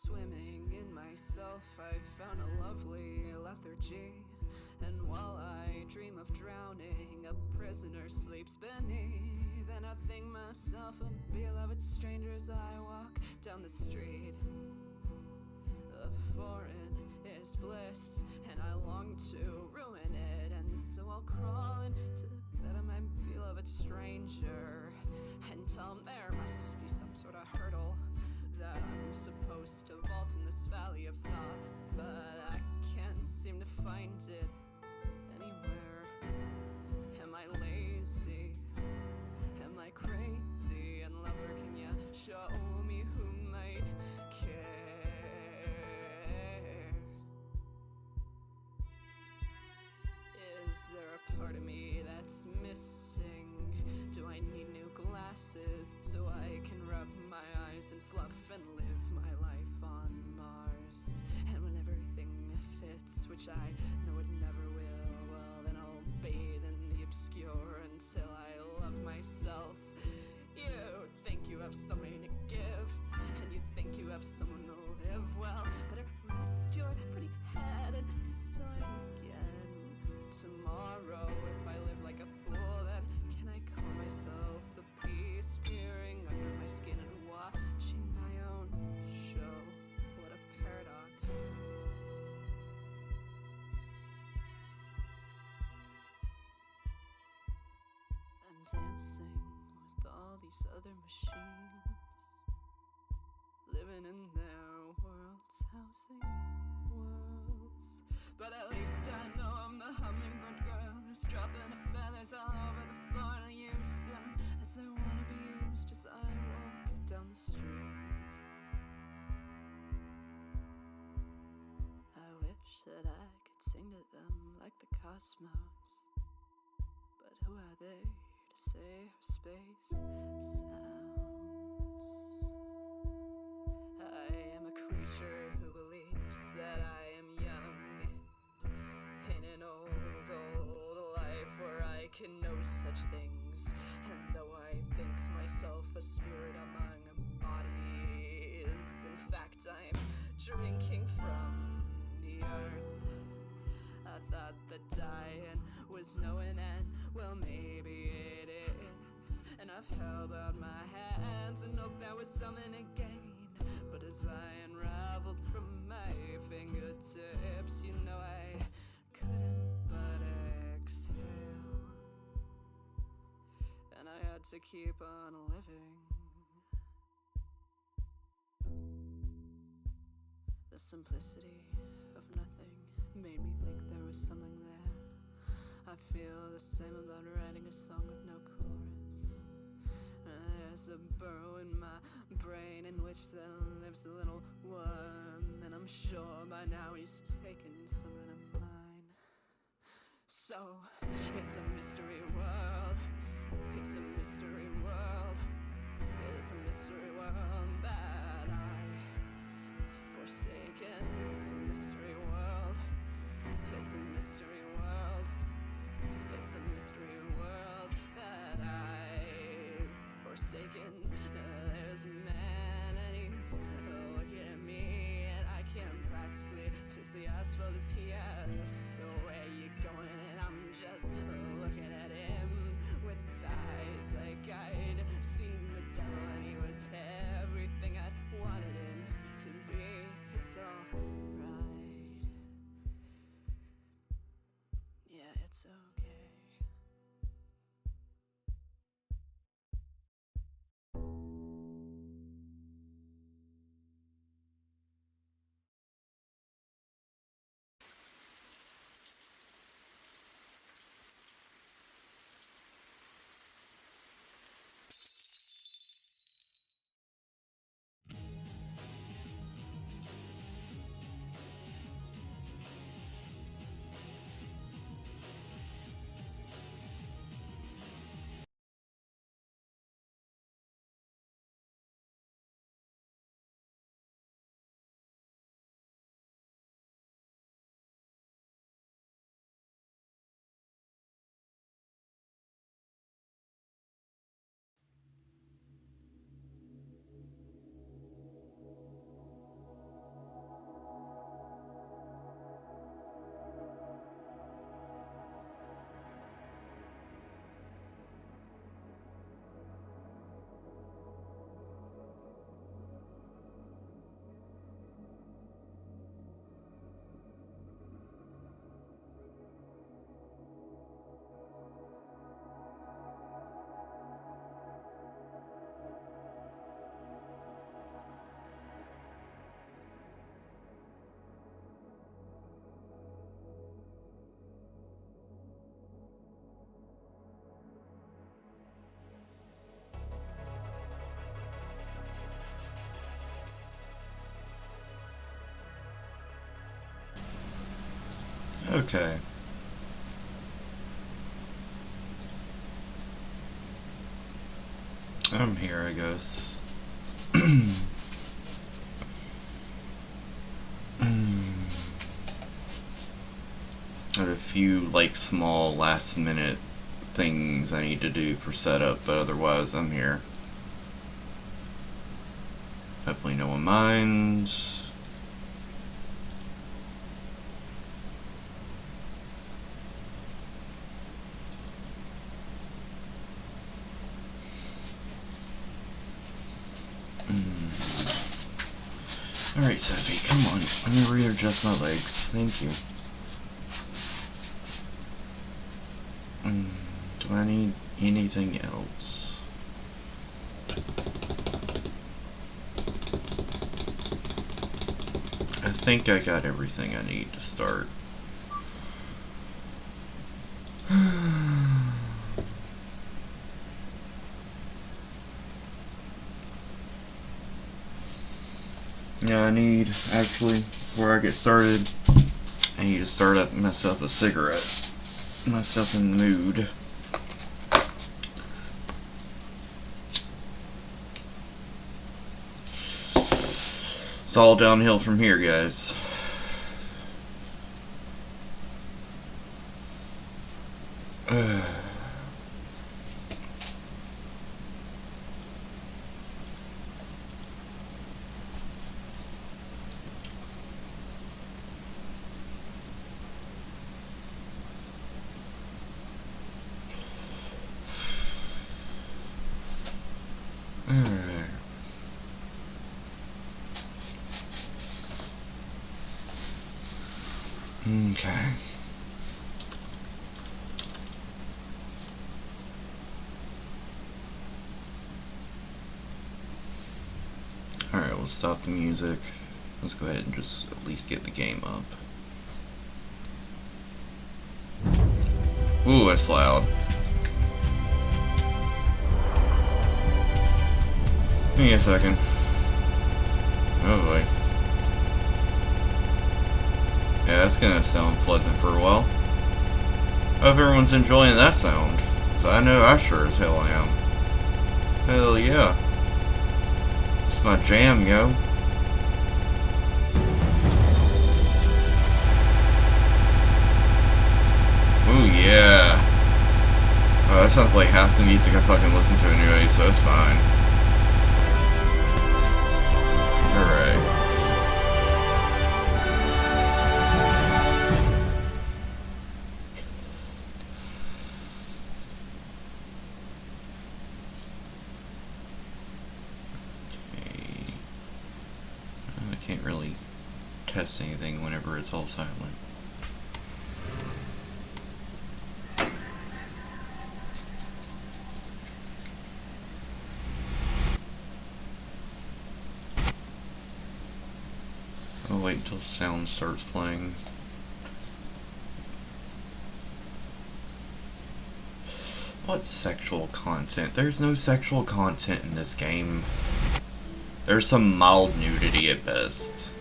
Swimming in myself, I found a lovely lethargy. And while I dream of drowning, a prisoner sleeps beneath. And I think myself a beloved stranger as I walk down the street. The foreign is bliss, and I long to ruin it. And so I'll crawl into the bed of my beloved stranger and tell him there must be some sort of hurdle that I'm supposed to vault in this valley of thought, but I can't seem to find it anywhere. Am I lazy? Am I crazy? And lover, can you show me who might care? Is there a part of me that's missing? Do I need new glasses so I can rub my eyes and fluff and live my life on Mars? And when everything fits, which I know it never will, well then I'll bathe in the obscure until I love myself. You think you have something to give, and you think you have someone to live. Well, better rest your pretty head and start again tomorrow. If I live like a fool, then can I call myself the peace peering under my skin and watching my own show? What a paradox. I'm dancing with all these other machines, living in their worlds, housing worlds. But at least I know I'm the hummingbird girl who's dropping the feathers all over the floor, and I use them as they want to be used as I walk down the street. I wish that I could sing to them like the cosmos, but who are they to say how space sounds? I am a creature who believes that I am young in an old life where I can know such things. And though I think myself a spirit among bodies, in fact I'm drinking from the earth. I thought that dying was knowing, and well maybe it is. And I've held out my hands and hoped there was something to gain, but as I unraveled from my fingertips, you know I couldn't but exhale, and I had to keep on living. The simplicity of nothing made me think there was something there. I feel the same about writing a song with no chorus. There's a burrow in my brain in which there lives a little worm, and I'm sure by now he's taken something of mine. So, it's a mystery world. It's a mystery world. It's a mystery world that I've forsaken. It's a mystery world. It's a mystery world. It's a mystery world that I've forsaken. There's a man and he's looking at me, and I can't practically taste the asphalt as he has. So where you going? And I'm just looking at him with eyes like I'd see Okay. I'm here, I guess. I have a few, like, small last-minute things I need to do for setup, but otherwise I'm here. Hopefully no one minds. Alright, Sophie, come on. Let me readjust my legs. Thank you. Do I need anything else? I think I got everything I need to start. Yeah, I need, actually, before I get started, I need to start up myself a cigarette. Myself in the mood. It's all downhill from here, guys. Okay. Alright, we'll stop the music. Let's go ahead and just at least get the game up. Ooh, that's loud. Give me a second. Oh boy. Yeah, that's gonna sound pleasant for a while. Hope everyone's enjoying that sound. 'Cause I know I sure as hell am. Hell yeah. It's my jam, yo. Ooh, yeah. Oh, that sounds like half the music I fucking listen to anyway, so it's fine. Alright. Okay. I can't really test anything whenever it's all silent. I'll wait until sound starts playing. What sexual content? There's no sexual content in this game. There's some mild nudity at best.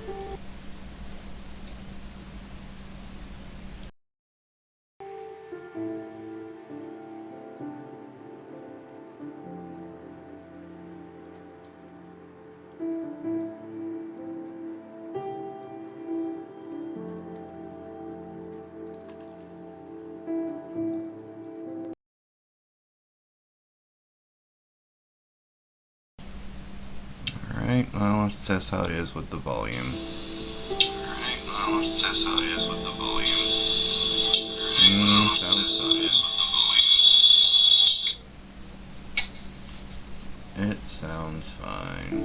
Alright, well, let's test how it is with the volume. Alright, well, let's test how it is with the volume. Sounds fine. It sounds fine.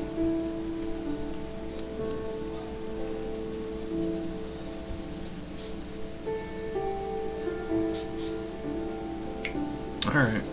Alright.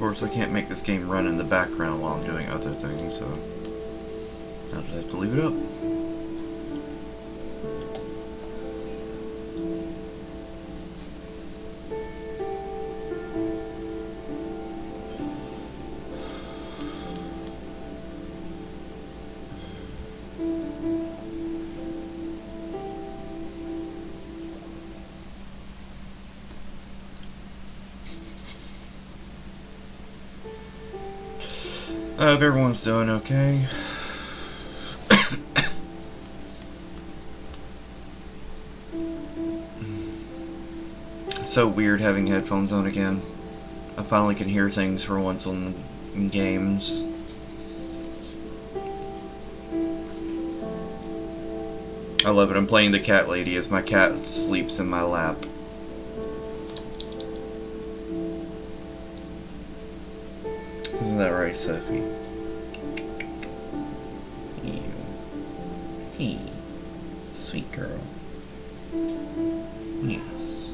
course, I can't make this game run in the background while I'm doing other things, so I'll just have to leave it up. I hope everyone's doing okay. It's so weird having headphones on again. I finally can hear things for once in games. I love it. I'm playing the cat lady as my cat sleeps in my lap. Isn't that right, Sophie? Hey, sweet girl. Yes.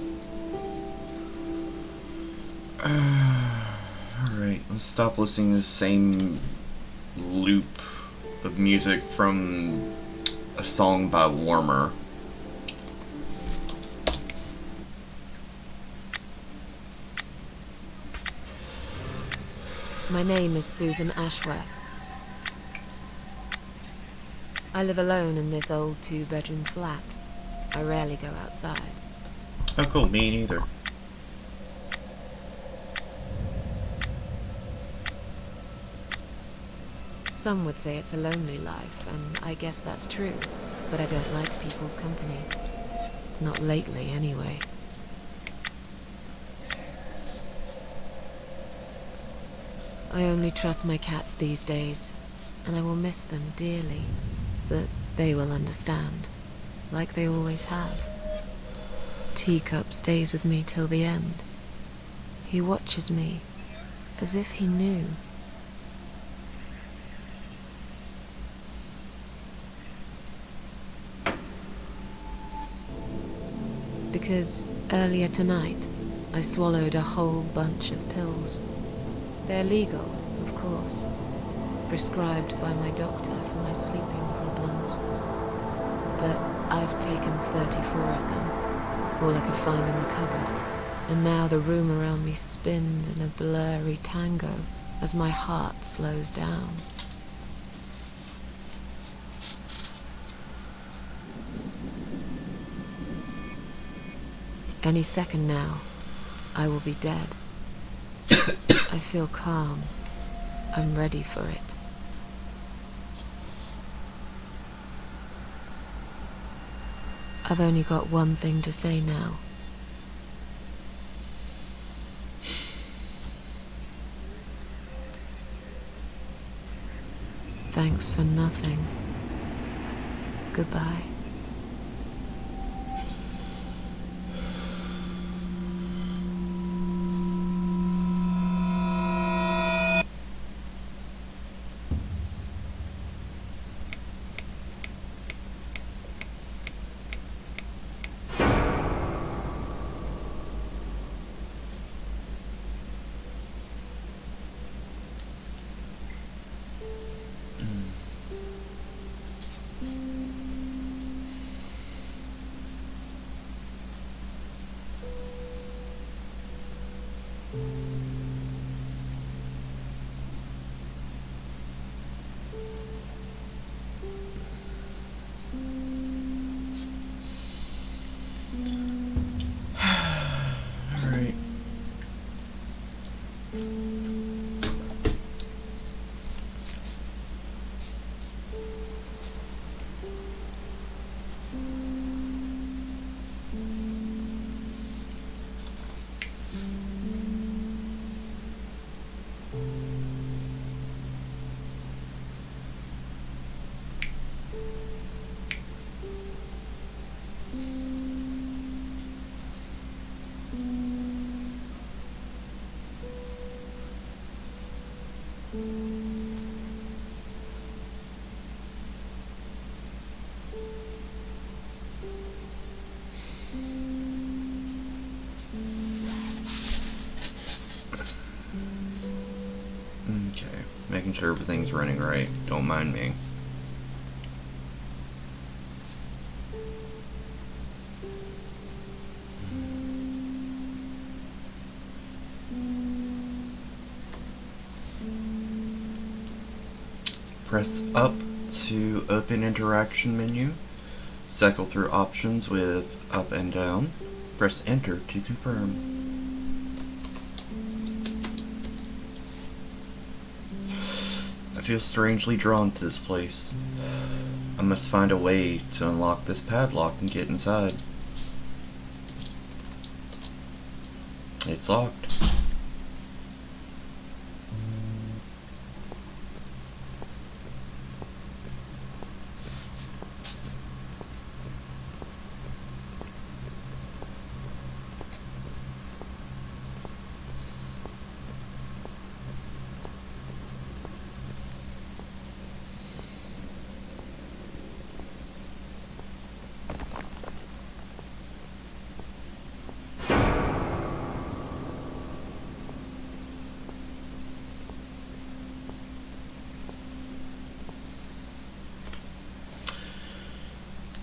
Alright, let's stop listening to the same loop of music from a song by Warmer. My name is Susan Ashworth. I live alone in this old 2-bedroom flat. I rarely go outside. Oh cool, me neither. Some would say it's a lonely life, and I guess that's true, but I don't like people's company. Not lately, anyway. I only trust my cats these days, and I will miss them dearly, but they will understand, like they always have. Teacup stays with me till the end. He watches me, as if he knew. Because earlier tonight, I swallowed a whole bunch of pills. They're legal, of course, prescribed by my doctor for my sleeping problems. But I've taken 34 of them, all I could find in the cupboard, and now the room around me spins in a blurry tango as my heart slows down. Any second now, I will be dead. I feel calm. I'm ready for it. I've only got one thing to say now. Thanks for nothing. Goodbye. Alright. Okay, making sure everything's running right. Don't mind me. Press up to open interaction menu. Cycle through options with up and down. Press enter to confirm. I feel strangely drawn to this place. I must find a way to unlock this padlock and get inside. It's locked.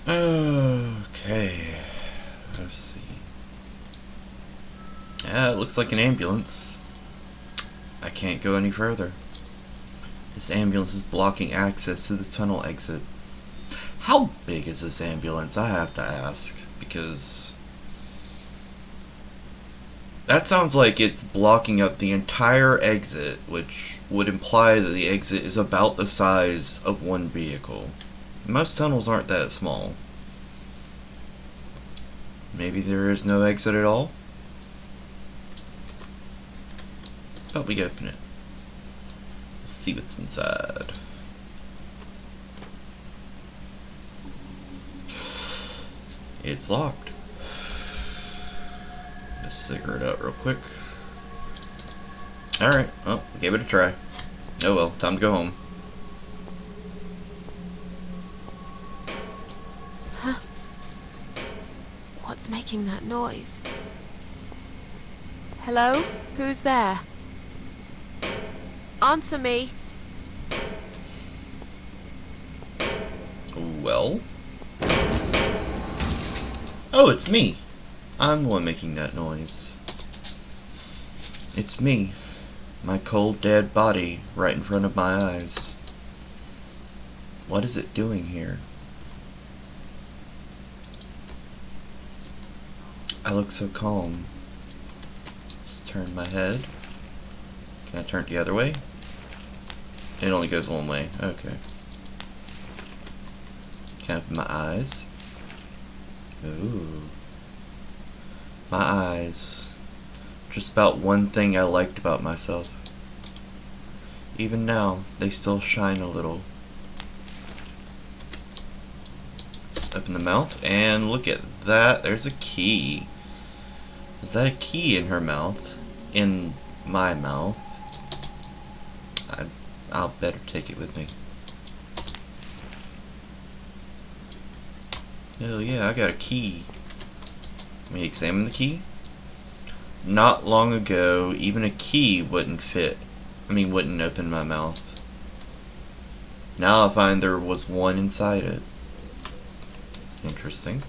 Okay, let's see. Yeah, it looks like an ambulance. I can't go any further. This ambulance is blocking access to the tunnel exit. How big is this ambulance? I have to ask, because that sounds like it's blocking up the entire exit, which would imply that the exit is about the size of one vehicle. Most tunnels aren't that small. Maybe there is no exit at all? But we open it. Let's see what's inside. It's locked. Get a cigarette out real quick. Alright, well, we gave it a try. Oh well, time to go home. Huh? What's making that noise? Hello? Who's there? Answer me. Well? Oh, it's me. I'm the one making that noise. It's me. My cold, dead body right in front of my eyes. What is it doing here? I look so calm. Just turn my head. Can I turn it the other way? It only goes one way. Okay. Can I open my eyes? Ooh. My eyes. Just about one thing I liked about myself. Even now, they still shine a little. Just open the mouth, and look at that. There's a key. Is that a key in her mouth? In my mouth? I'll better take it with me. Oh yeah, I got a key. Let me examine the key. Not long ago, even a key wouldn't wouldn't open my mouth. Now I find there was one inside it. Interesting.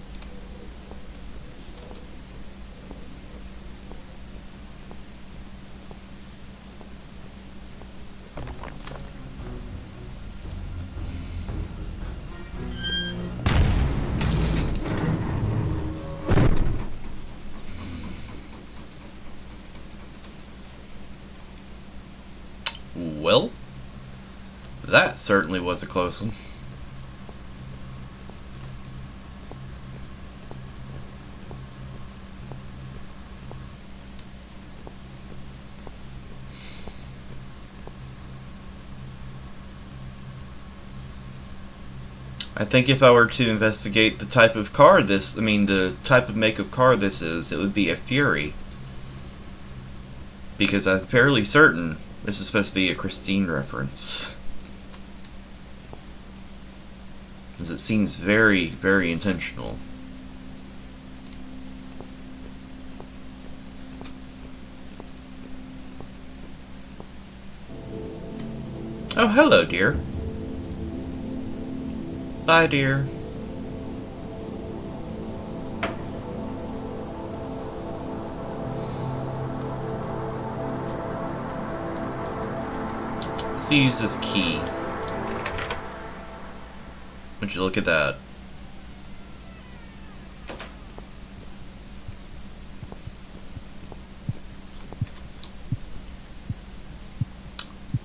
Well, that certainly was a close one. I think if I were to investigate the type of car the type of make of car this is, it would be a Fury. Because I'm fairly certain this is supposed to be a Christine reference. Because it seems very, very intentional. Oh, hello, dear. Bye, dear. Let's use this key. Would you look at that?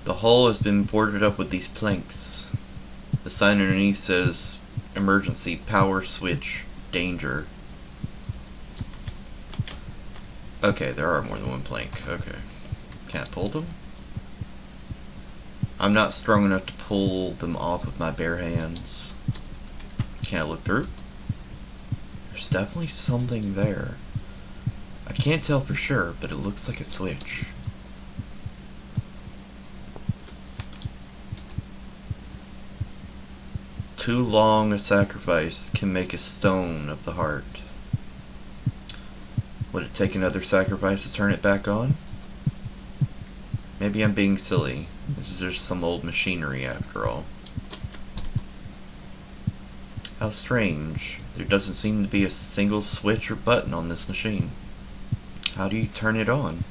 The hull has been boarded up with these planks. The sign underneath says, emergency, power switch, danger. Okay, there are more than one plank. Okay. Can't pull them? I'm not strong enough to pull them off with my bare hands. Can I look through? There's definitely something there. I can't tell for sure, but it looks like a switch. Too long a sacrifice can make a stone of the heart. Would it take another sacrifice to turn it back on? Maybe I'm being silly. This is just some old machinery after all. How strange. There doesn't seem to be a single switch or button on this machine. How do you turn it on?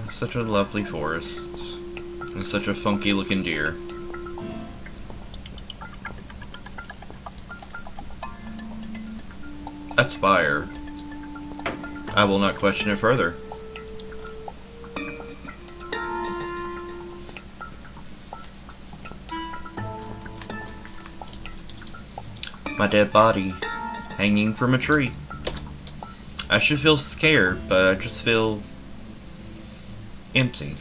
Such a lovely forest. And such a funky looking deer. That's fire. I will not question it further. My dead body, hanging from a tree. I should feel scared, but I just feel empty.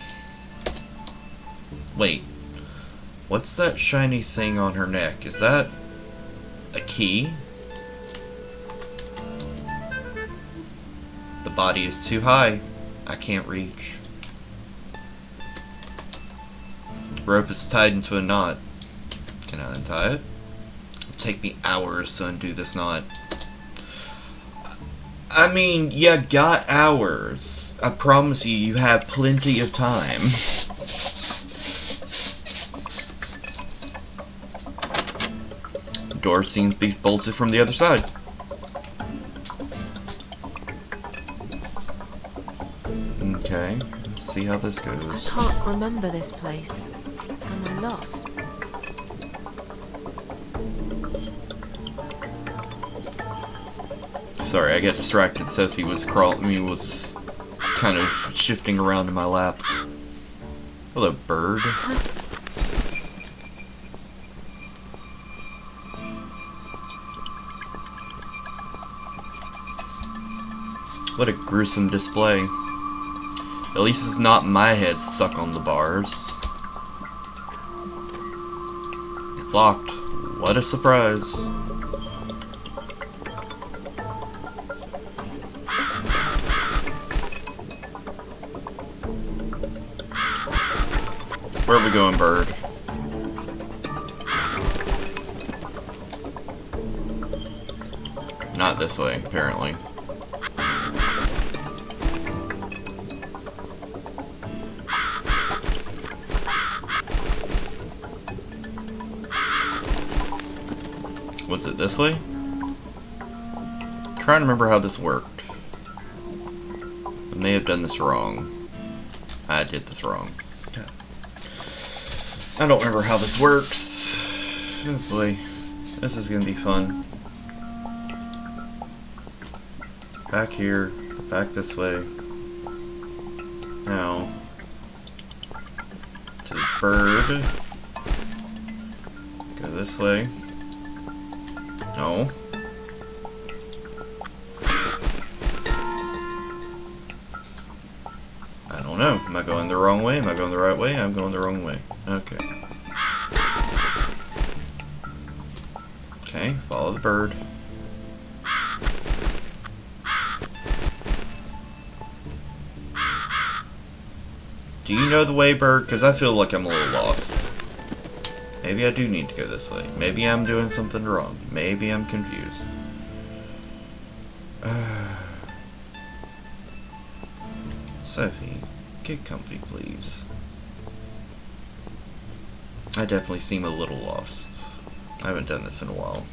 Wait, what's that shiny thing on her neck? Is that a key? The body is too high. I can't reach. The rope is tied into a knot. Can I untie it? It'll take me hours to undo this knot. I mean, you got hours. I promise you, you have plenty of time. The door seems to be bolted from the other side. Okay, let's see how this goes. I can't remember this place. Am I lost? Sorry, I got distracted. Sophie was was kind of shifting around in my lap. Hello, bird. What a gruesome display. At least it's not my head stuck on the bars. It's locked. What a surprise. Where are we going, bird? Not this way, apparently. Was it this way? I'm trying to remember how this worked. I may have done this wrong. I did this wrong. Okay. I don't remember how this works. Oh boy. This is gonna be fun. Back here. Back this way. Now. To the bird. Go this way. No. I don't know. Am I going the wrong way? Am I going the right way? I'm going the wrong way. Okay. Okay, follow the bird. Do you know the way, bird? Because I feel like I'm a little lost. Maybe I do need to go this way. Maybe I'm doing something wrong. Maybe I'm confused. Sophie, get comfy, please. I definitely seem a little lost. I haven't done this in a while.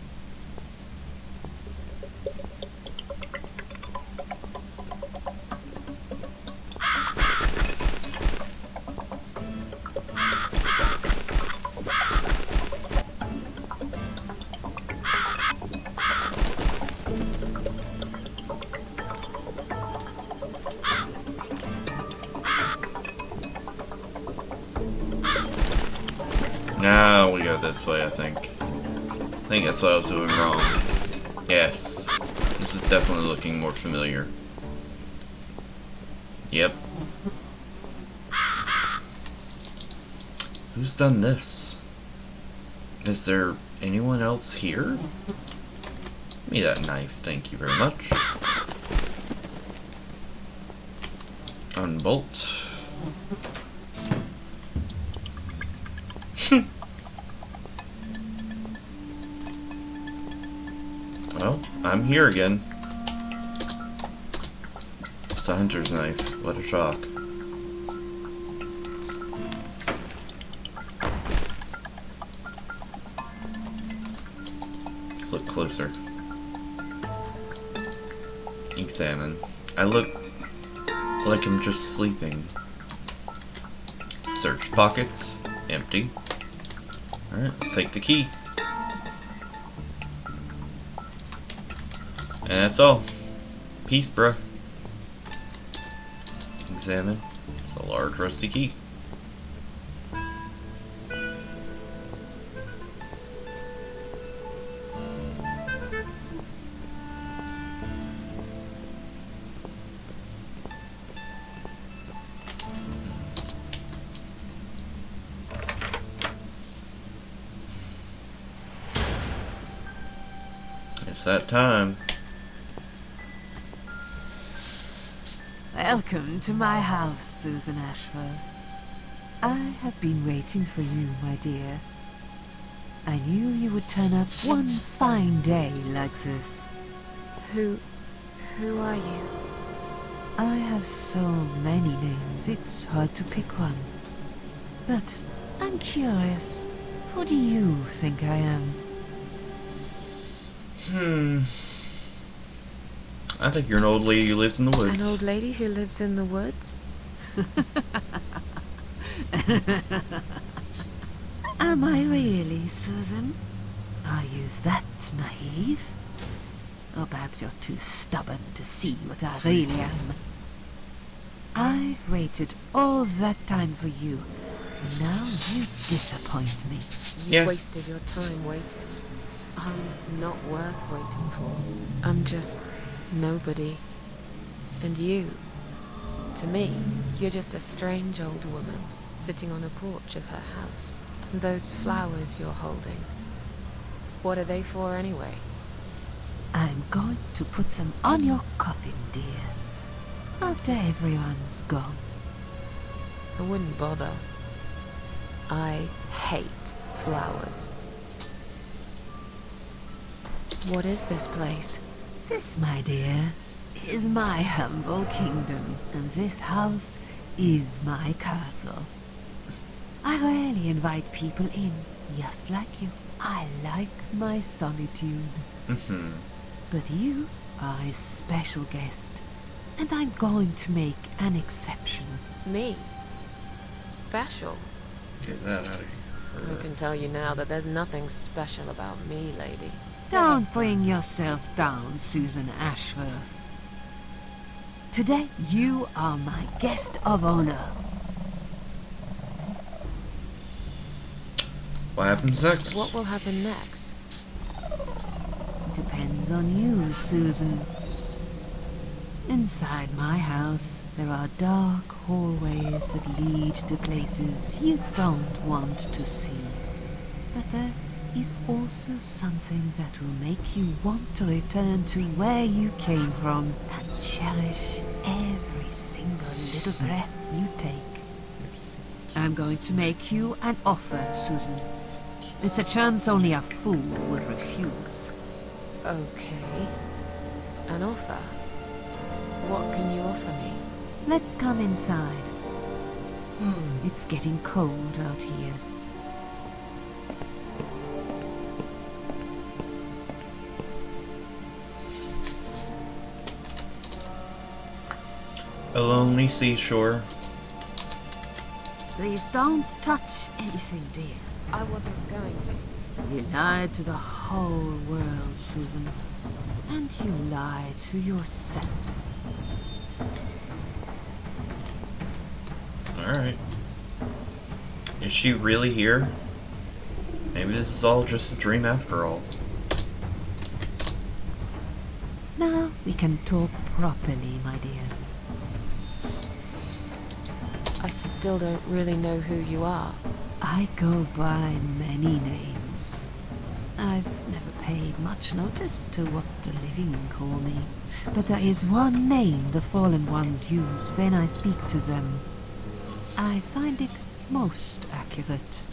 Now we go this way, I think. I think that's what I was doing wrong. Yes. This is definitely looking more familiar. Yep. Who's done this? Is there anyone else here? Give me that knife, thank you very much. Unbolt. Well, I'm here again. It's a hunter's knife. What a shock. Let's look closer. Examine. I look like I'm just sleeping. Search pockets. Empty. Alright, let's take the key. And that's all. Peace, bruh. Examine. It's a large rusty key. It's that time. Welcome to my house, Susan Ashworth. I have been waiting for you, my dear. I knew you would turn up one fine day like this. Who are you? I have so many names, it's hard to pick one. But I'm curious, who do you think I am? I think you're an old lady who lives in the woods. An old lady who lives in the woods? Am I really, Susan? Are you that naive? Or perhaps you're too stubborn to see what I really am. I've waited all that time for you, and now you disappoint me. You wasted your time waiting. I'm not worth waiting for. I'm just nobody. And you, to me, you're just a strange old woman sitting on a porch of her house. And those flowers you're holding, what are they for anyway? I'm going to put some on your coffin, dear, after everyone's gone. I wouldn't bother. I hate flowers. What is this place? This, my dear, is my humble kingdom, and this house is my castle. I rarely invite people in, just like you. I like my solitude. But you are a special guest, and I'm going to make an exception. Me? Special? Get that out of here. I can tell you now that there's nothing special about me, lady. Don't bring yourself down, Susan Ashworth. Today, you are my guest of honor. What happens next? What will happen next? Depends on you, Susan. Inside my house, there are dark hallways that lead to places you don't want to see. But there is also something that will make you want to return to where you came from and cherish every single little breath you take. I'm going to make you an offer, Susan. It's a chance only a fool would refuse. Okay. An offer? What can you offer me? Let's come inside. It's getting cold out here. A lonely seashore. Please don't touch anything, dear. I wasn't going to. You lied to the whole world, Susan. And you lied to yourself. Alright. Is she really here? Maybe this is all just a dream after all. Now we can talk properly, my dear. I still don't really know who you are. I go by many names. I've never paid much notice to what the living call me. But there is one name the fallen ones use when I speak to them. I find it most accurate.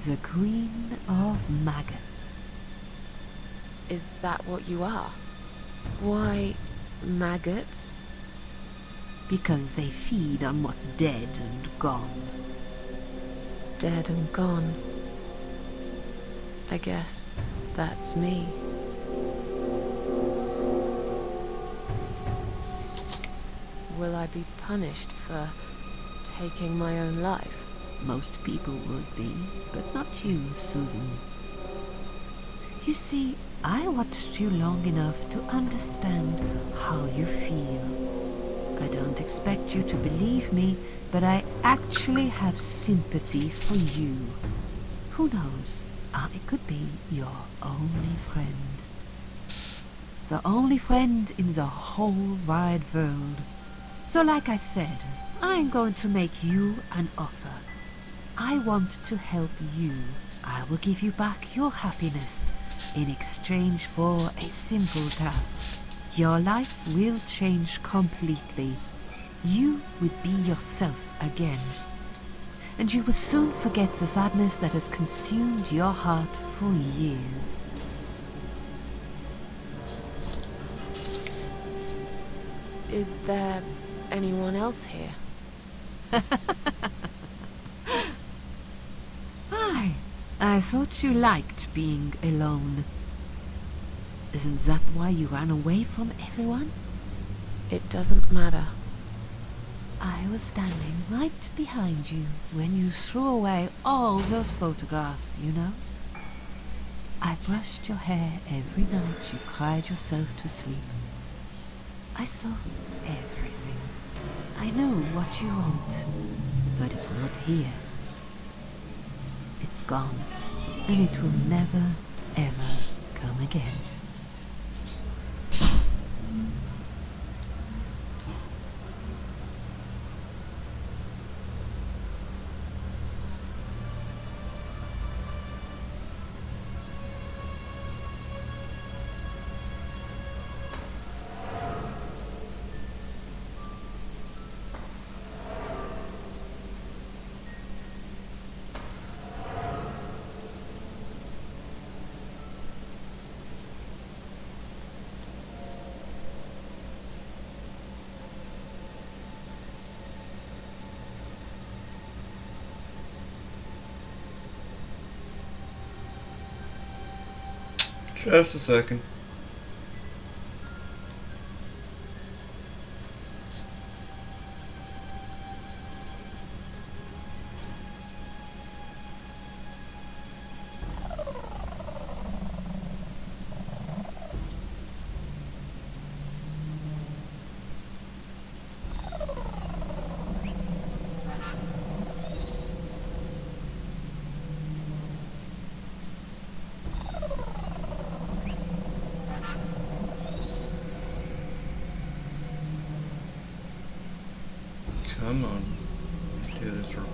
The Queen of Maggots. Is that what you are? Why, maggots? Because they feed on what's dead and gone. Dead and gone. I guess that's me. Will I be punished for taking my own life? Most people would be, but not you, Susan. You see, I watched you long enough to understand how you feel. I don't expect you to believe me, but I actually have sympathy for you. Who knows? I could be your only friend. The only friend in the whole wide world. So like I said, I'm going to make you an offer. I want to help you. I will give you back your happiness in exchange for a simple task. Your life will change completely. You would be yourself again. And you will soon forget the sadness that has consumed your heart for years. Is there anyone else here? I thought you liked being alone. Isn't that why you ran away from everyone? It doesn't matter. I was standing right behind you when you threw away all those photographs, you know? I brushed your hair every night you cried yourself to sleep. I saw everything. I know what you want, but it's not here. It's gone, and it will never, ever come again. Just a second.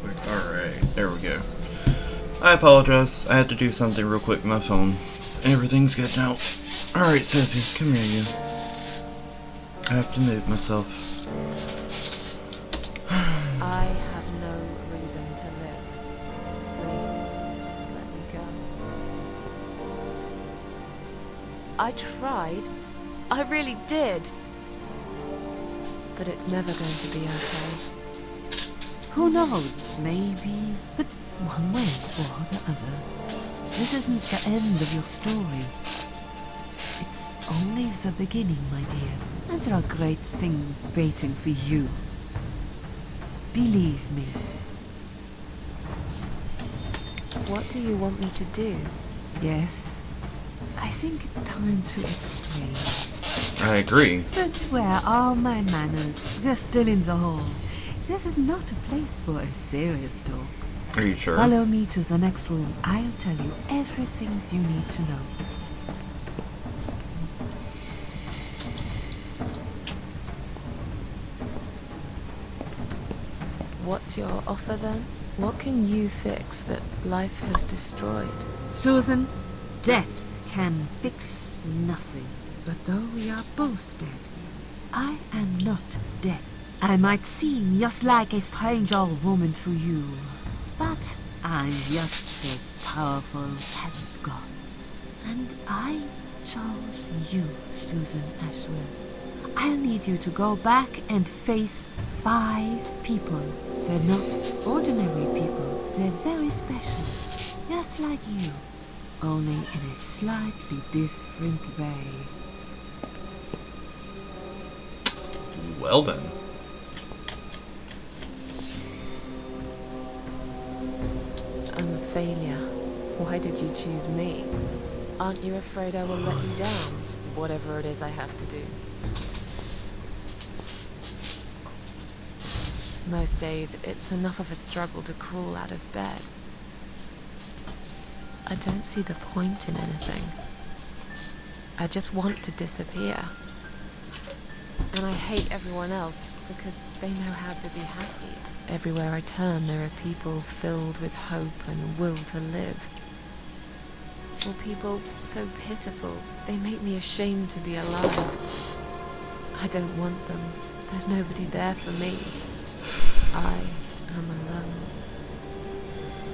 real quick. Alright, there we go. I apologize. I had to do something real quick with my phone. Everything's good now. Alright, Sophie, come here, you. I have to mute myself. I have no reason to live. Please, just let me go. I tried. I really did. But it's never going to be okay. Who knows, maybe, but one way or the other. This isn't the end of your story. It's only the beginning, my dear. And there are great things waiting for you. Believe me. What do you want me to do? Yes, I think it's time to explain. I agree. But where are my manners? They're still in the hall. This is not a place for a serious talk. Are you sure? Follow me to the next room. I'll tell you everything you need to know. What's your offer then? What can you fix that life has destroyed? Susan, death can fix nothing. But though we are both dead, I am not death. I might seem just like a strange old woman to you, but I'm just as powerful as gods. And I chose you, Susan Ashworth. I'll need you to go back and face 5 people. They're not ordinary people. They're very special, just like you, only in a slightly different way. Well then. I'm a failure. Why did you choose me? Aren't you afraid I will let you down, whatever it is I have to do? Most days, it's enough of a struggle to crawl out of bed. I don't see the point in anything. I just want to disappear. And I hate everyone else because they know how to be happy. Everywhere I turn, there are people filled with hope and will to live. Or people so pitiful, they make me ashamed to be alive. I don't want them. There's nobody there for me. I am alone.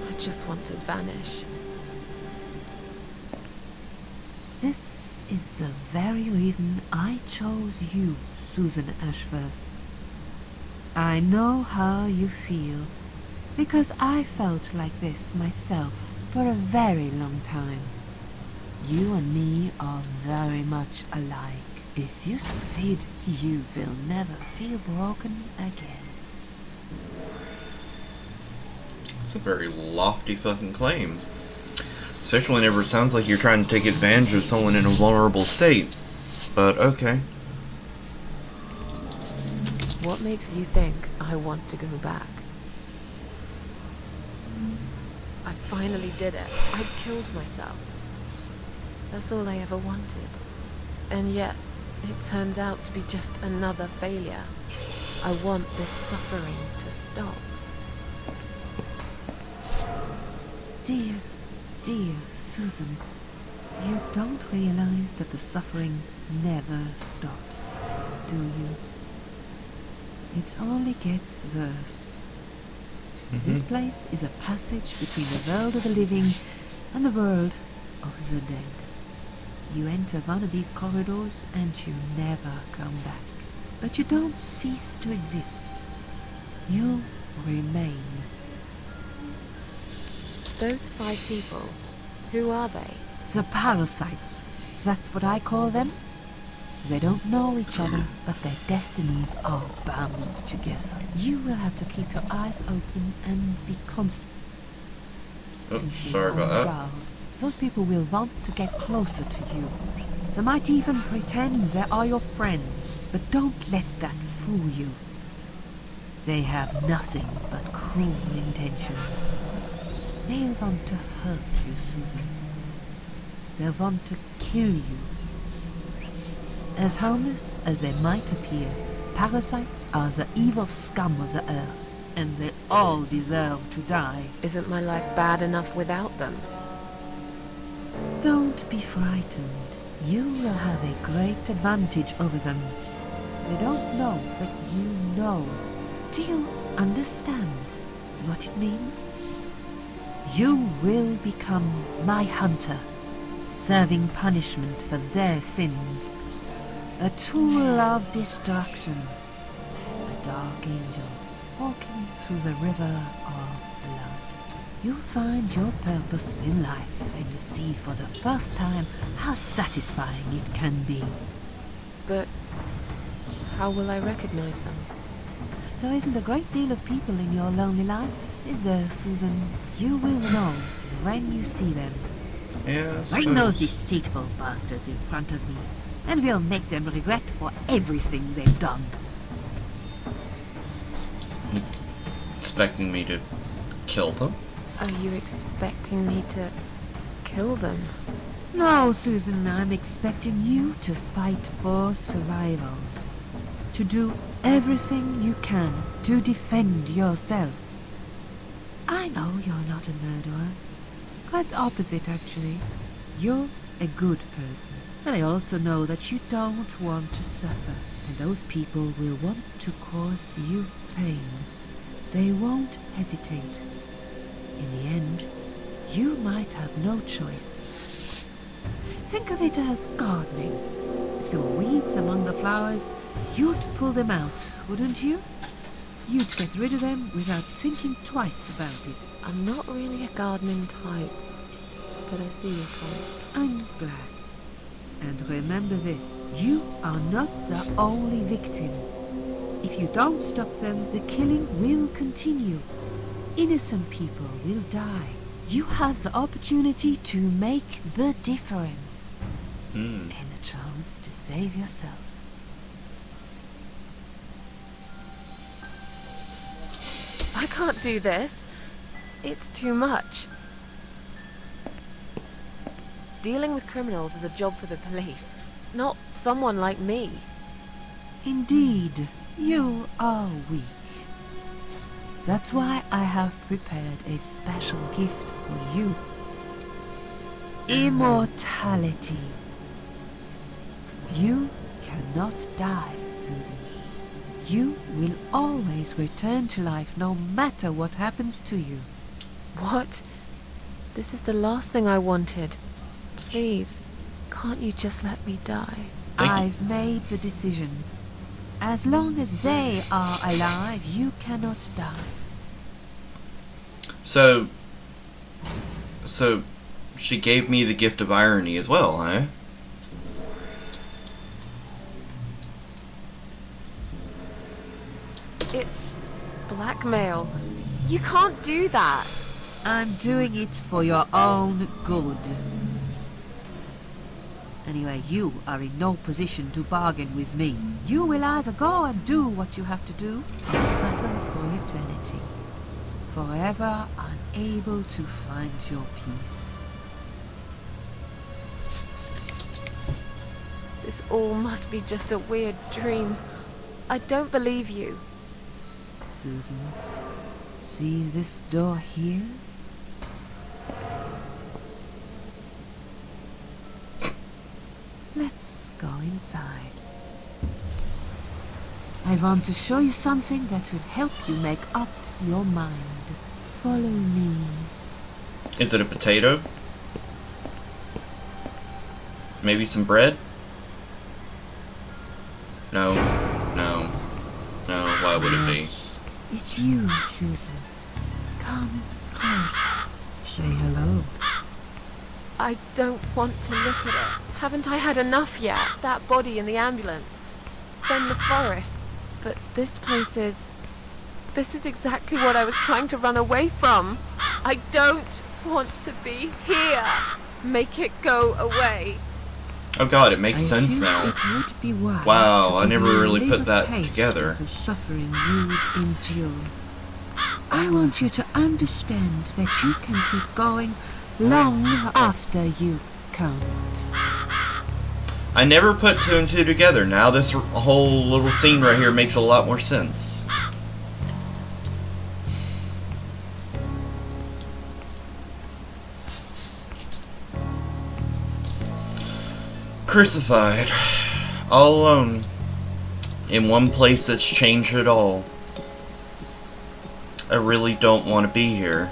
I just want to vanish. This is the very reason I chose you, Susan Ashworth. I know how you feel, because I felt like this myself for a very long time. You and me are very much alike. If you succeed, you will never feel broken again. That's a very lofty fucking claim. Especially whenever it sounds like you're trying to take advantage of someone in a vulnerable state. But okay. What makes you think I want to go back? I finally did it. I killed myself. That's all I ever wanted. And yet, it turns out to be just another failure. I want this suffering to stop. Dear Susan, you don't realize that the suffering never stops, do you? It only gets worse. This place is a passage between the world of the living and the world of the dead. You enter one of these corridors and you never come back. But you don't cease to exist. You remain. Those 5 people, who are they? The parasites. That's what I call them. They don't know each other, but their destinies are bound together. You will have to keep your eyes open and be constantly Sorry about that. guard. Those people will want to get closer to you. They might even pretend they are your friends, but don't let that fool you. They have nothing but cruel intentions. They'll want to hurt you, Susan. They'll want to kill you. As harmless as they might appear, parasites are the evil scum of the earth. and they all deserve to die. Isn't my life bad enough without them? Don't be frightened. You will have a great advantage over them. They don't know that you know. Do you understand what it means? You will become my hunter, serving punishment for their sins. A tool of destruction. A dark angel walking through the river of blood. You find your purpose in life, and you see for the first time how satisfying it can be. But how will I recognize them? There isn't a great deal of people in your lonely life, is there, Susan? You will know when you see them. Yeah. Bring those deceitful bastards in front of me, and we'll make them regret for everything they've done. Expecting me to kill them? Are you expecting me to kill them? No, Susan, I'm expecting you to fight for survival. To do everything you can to defend yourself. I know you're not a murderer. Quite the opposite, actually. You're a good person. But I also know that you don't want to suffer. And those people will want to cause you pain. They won't hesitate. In the end, you might have no choice. Think of it as gardening. If there were weeds among the flowers, you'd pull them out, wouldn't you? You'd get rid of them without thinking twice about it. I'm not really a gardening type, but I see your point. I'm glad. And remember this, you are not the only victim. If you don't stop them, the killing will continue. Innocent people will die. You have the opportunity to make the difference. And a chance to save yourself. I can't do this. It's too much. Dealing with criminals is a job for the police, not someone like me. Indeed, you are weak. That's why I have prepared a special gift for you. Immortality. You cannot die, Susan. You will always return to life no matter what happens to you. What? This is the last thing I wanted. Please, can't you just let me die? I've made the decision. As long as they are alive, you cannot die. So she gave me the gift of irony as well, eh? It's blackmail. You can't do that. I'm doing it for your own good. Anyway, you are in no position to bargain with me. You will either go and do what you have to do, or suffer for eternity. Forever unable to find your peace. This all must be just a weird dream. I don't believe you. Susan, see this door here? Let's go inside. I want to show you something that will help you make up your mind. Follow me. Is it a potato? Maybe some bread? No. No. No, why would it be? Yes, it's you, Susan. Come close. Say hello. I don't want to look at it. Haven't I had enough yet? That body in the ambulance. Then the forest. But this place is... This is exactly what I was trying to run away from. I don't want to be here. Make it go away. Oh god, it makes I sense think now. it would be wise Wow, to I give never you a really put little that taste together. of the suffering you would endure. I want you to understand that you can keep going long after you can't. I never put two and two together. Now this whole little scene right here makes a lot more sense. crucified. All alone. In one place that's changed it all. I really don't want to be here.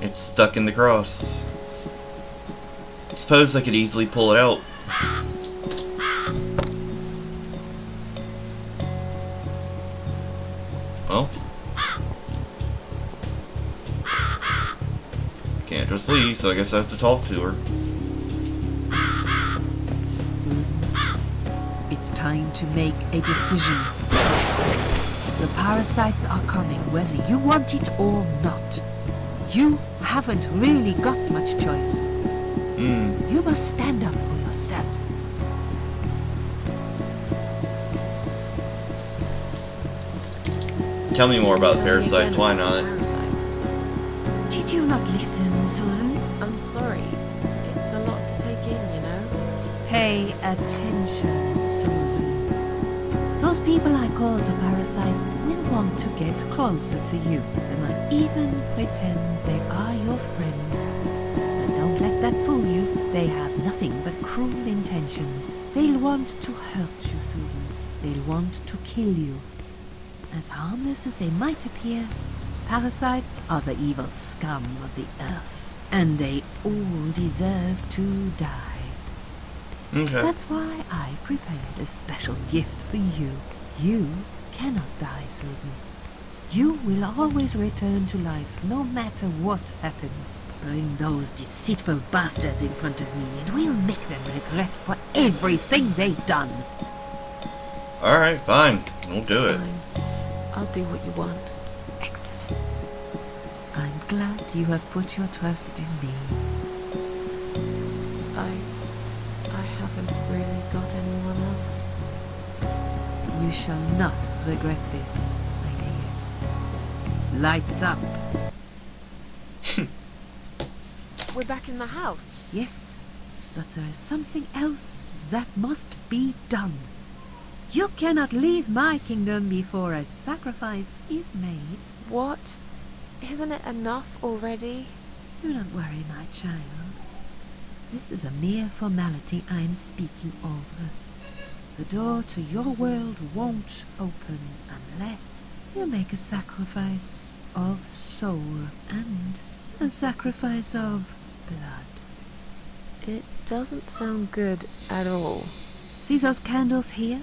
It's stuck in the cross. I suppose I could easily pull it out. Well. Can't just leave, so I guess I have to talk to her. Susan, it's time to make a decision. The parasites are coming, whether you want it or not. You haven't really got much choice. You must stand up for yourself. Tell me more about the parasites, why not? Parasites. Did you not listen, Susan? I'm sorry. It's a lot to take in, you know? Pay attention, Susan. Those people I call the parasites will want to get closer to you. They might even pretend they are your friends. But don't let that fool you. They have nothing but cruel intentions. They'll want to hurt you, Susan. They'll want to kill you. As harmless as they might appear, parasites are the evil scum of the earth. And they all deserve to die. Okay. That's why I prepared a special gift for you. You cannot die, Susan. You will always return to life, no matter what happens. Bring those deceitful bastards in front of me, and we'll make them regret for everything they've done. Alright, fine. We'll do it. Fine. I'll do what you want. Excellent. I'm glad you have put your trust in me. I haven't really got anyone else. You shall not regret this, my dear. Lights up. We're back in the house. Yes, but there is something else that must be done. You cannot leave my kingdom before a sacrifice is made. What? Isn't it enough already? Do not worry, my child. This is a mere formality I am speaking of. The door to your world won't open unless you make a sacrifice of soul and a sacrifice of blood. It doesn't sound good at all. See those candles here?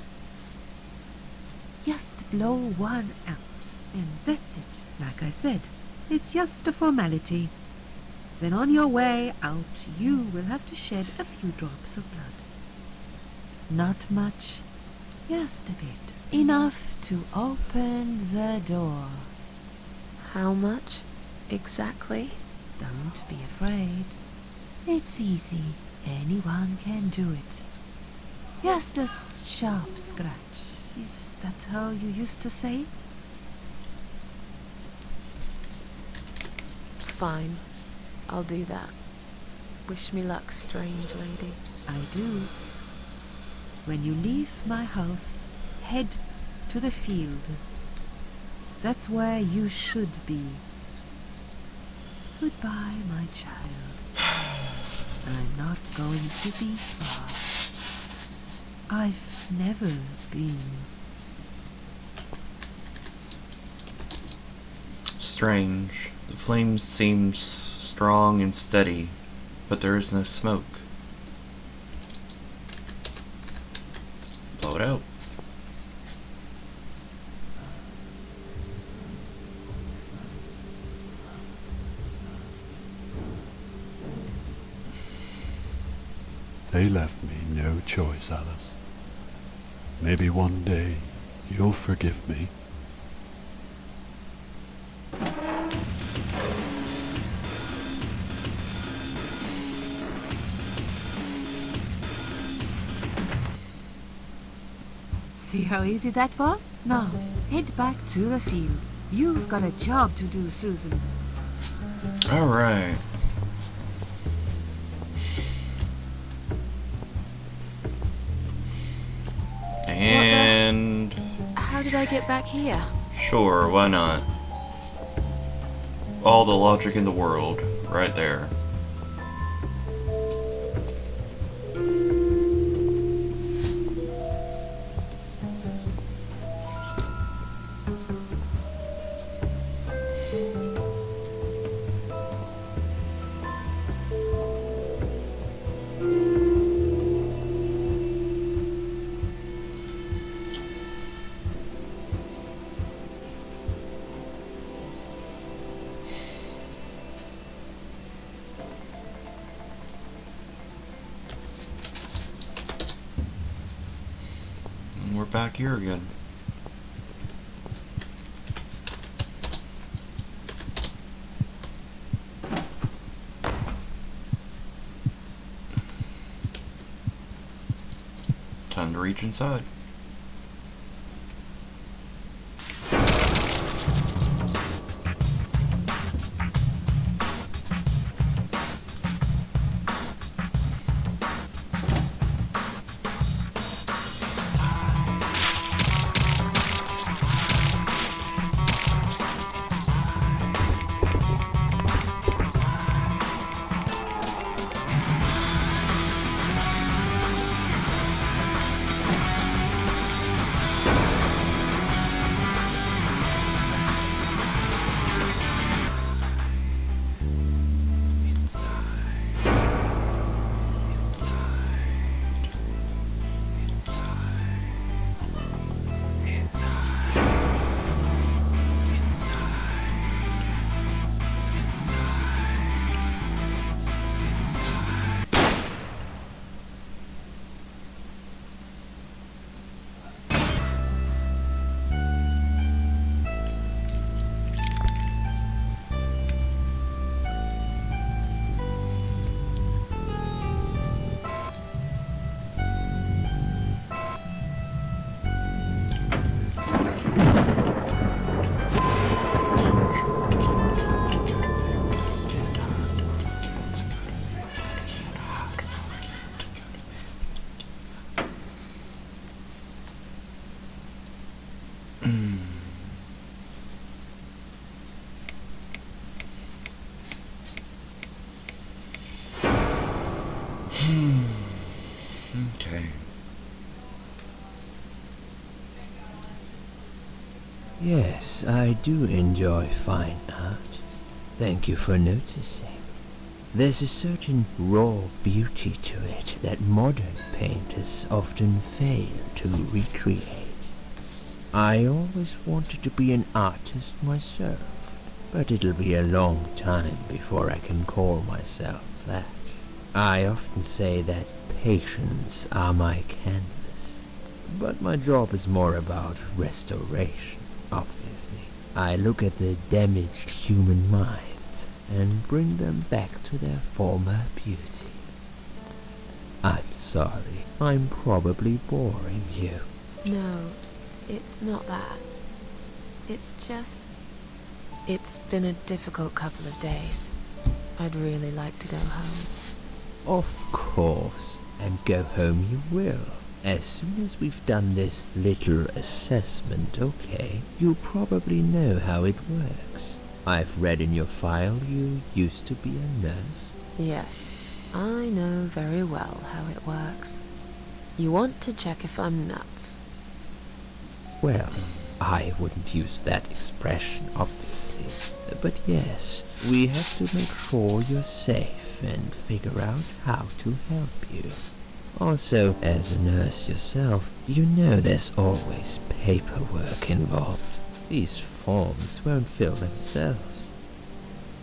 Just blow one out, and that's it. Like I said, it's just a formality. Then on your way out, you will have to shed a few drops of blood. Not much, just a bit. Enough to open the door. How much? Exactly? Don't be afraid. It's easy. Anyone can do it. Just a sharp scratch. Is that how you used to say it? Fine. I'll do that. Wish me luck, strange lady. I do. When you leave my house, head to the field. That's where you should be. Goodbye, my child. I'm not going to be far. I've never been. Strange. The flame seems strong and steady, but there is no smoke. Blow it out. They left me no choice, Alice. Maybe one day you'll forgive me. See how easy that was? Now, head back to the field. You've got a job to do, Susan. Alright. And... How did I get back here? sure, why not? All the logic in the world, right there. back here again. Time to reach inside. Okay. Yes, I do enjoy fine art. Thank you for noticing. There's a certain raw beauty to it that modern painters often fail to recreate. I always wanted to be an artist myself, but it'll be a long time before I can call myself that. I often say that patients are my canvas, but my job is more about restoration, obviously. I look at the damaged human minds and bring them back to their former beauty. I'm sorry, I'm probably boring you. No, it's not that. It's just... It's been a difficult couple of days. I'd really like to go home. Of course, and go home you will. As soon as we've done this little assessment, okay, you'll probably know how it works. I've read in your file you used to be a nurse. Yes, I know very well how it works. You want to check if I'm nuts. Well, I wouldn't use that expression, obviously. But yes, we have to make sure you're safe and figure out how to help you. Also, as a nurse yourself, you know there's always paperwork involved. These forms won't fill themselves.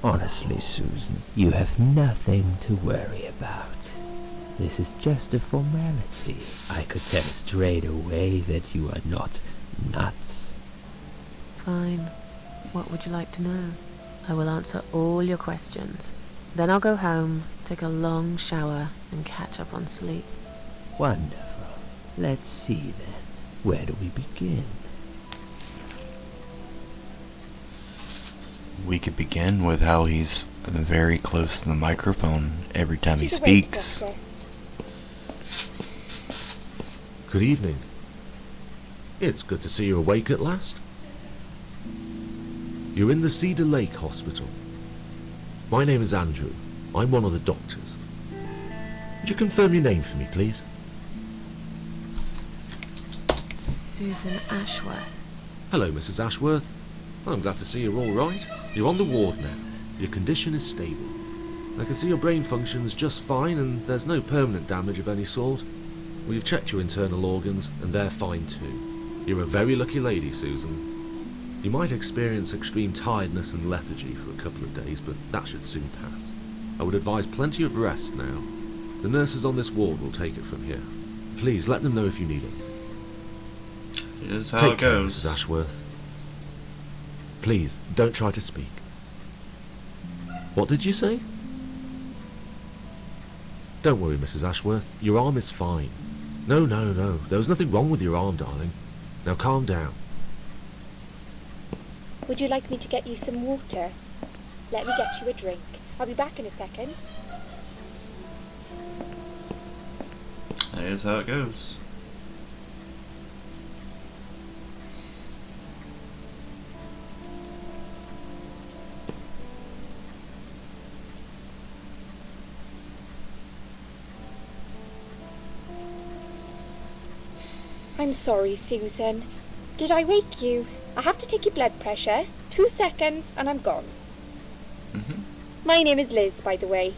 Honestly, Susan, you have nothing to worry about. This is just a formality. I could tell straight away that you are not nuts. Fine. What would you like to know? I will answer all your questions. Then I'll go home, take a long shower, and catch up on sleep. Wonderful. Let's see then. Where do we begin? We could begin with how he's very close to the microphone every time he speaks. Good evening. It's good to see you awake at last. You're in the Cedar Lake Hospital. My name is Andrew. I'm one of the doctors. Would you confirm your name for me, please? Susan Ashworth. Hello, Mrs. Ashworth. I'm glad to see you're all right. You're on the ward now. Your condition is stable. I can see your brain functions just fine and there's no permanent damage of any sort. We've checked your internal organs and they're fine too. You're a very lucky lady, Susan. You might experience extreme tiredness and lethargy for a couple of days, but that should soon pass. I would advise plenty of rest now. The nurses on this ward will take it from here. Please let them know if you need anything. It is how Take it care, goes. Mrs. Ashworth. Please, don't try to speak. What did you say? Don't worry, Mrs. Ashworth. Your arm is fine. No. There was nothing wrong with your arm, darling. Now calm down. Would you like me to get you some water? Let me get you a drink. I'll be back in a second. That is how it goes. I'm sorry, Susan. Did I wake you? I have to take your blood pressure. 2 seconds and I'm gone. My name is Liz, by the way.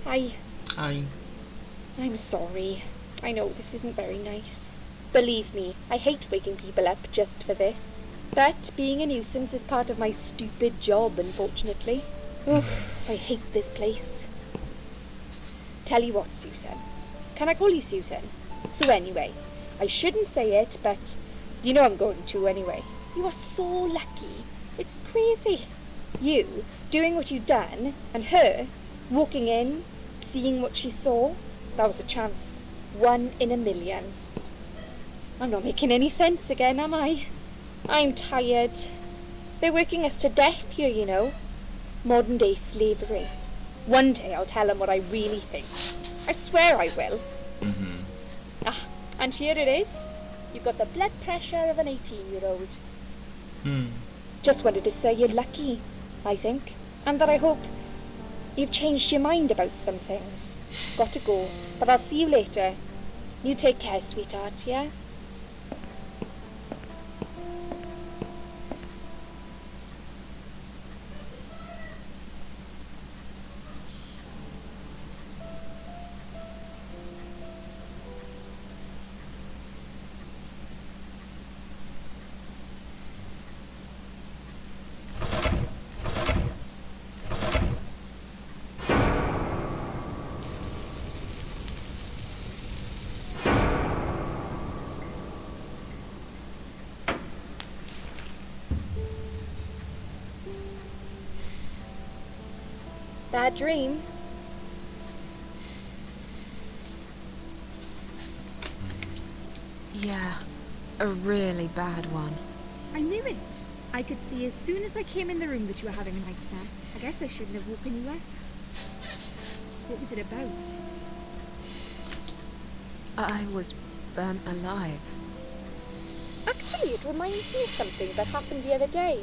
Hi. I'm sorry. I know this isn't very nice. Believe me, I hate waking people up just for this. But being a nuisance is part of my stupid job, unfortunately. Oof, I hate this place. Tell you what, Susan. Can I call you Susan? So anyway, I shouldn't say it, but you know I'm going to anyway. You are so lucky. It's crazy. You doing what you've done, and her walking in, seeing what she saw. That was a chance. 1 in a million. I'm not making any sense again, am I? I'm tired. They're working us to death here, you know. Modern day slavery. One day I'll tell them what I really think. I swear I will. And here it is. You've got the blood pressure of an 18-year-old. Just wanted to say you're lucky, I think. And that I hope you've changed your mind about some things. Got to go, but I'll see you later. You take care, sweetheart, yeah? Bad dream? Yeah, a really bad one. I knew it. I could see as soon as I came in the room that you were having a nightmare. I guess I shouldn't have woken you up. What was it about? I was burnt alive. Actually, it reminds me of something that happened the other day.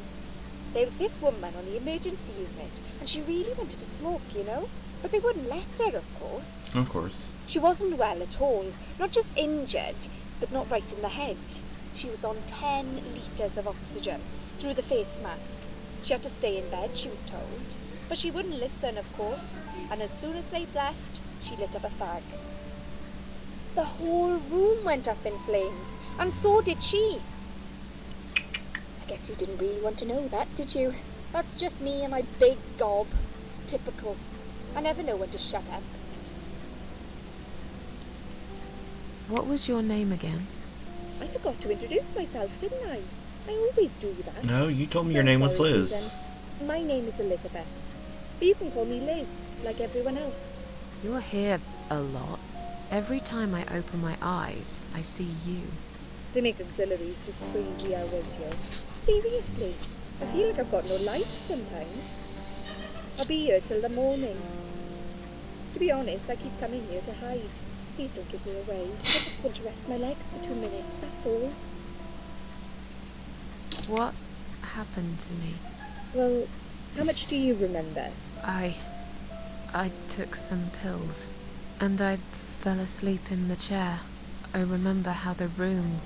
There was this woman on the emergency unit, and she really wanted to smoke, you know? But they wouldn't let her, of course. Of course. She wasn't well at all. Not just injured, but not right in the head. She was on 10 litres of oxygen through the face mask. She had to stay in bed, she was told. But she wouldn't listen, of course. And as soon as they'd left, she lit up a fag. The whole room went up in flames, and so did she. I guess you didn't really want to know that, did you? That's just me and my big gob. Typical. I never know when to shut up. What was your name again? I forgot to introduce myself, didn't I? I always do that. No, you told me So your name was sorry, Liz. Susan. My name is Elizabeth. But you can call me Liz, like everyone else. You're here a lot. Every time I open my eyes, I see you. They make auxiliaries do crazy hours here. Seriously, I feel like I've got no life sometimes. I'll be here till the morning. To be honest, I keep coming here to hide. Please don't give me away. I just want to rest my legs for 2 minutes, that's all. What happened to me? Well, how much do you remember? I took some pills, and I fell asleep in the chair. I remember how the room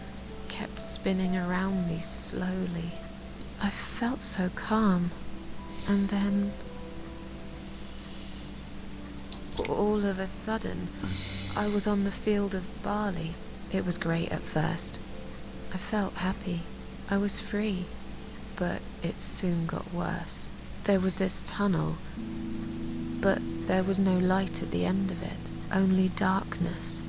kept spinning around me slowly. I felt so calm, and then all of a sudden I was on the field of barley. It was great at first. I felt happy. I was free, but it soon got worse. There was this tunnel, but there was no light at the end of it, only darkness.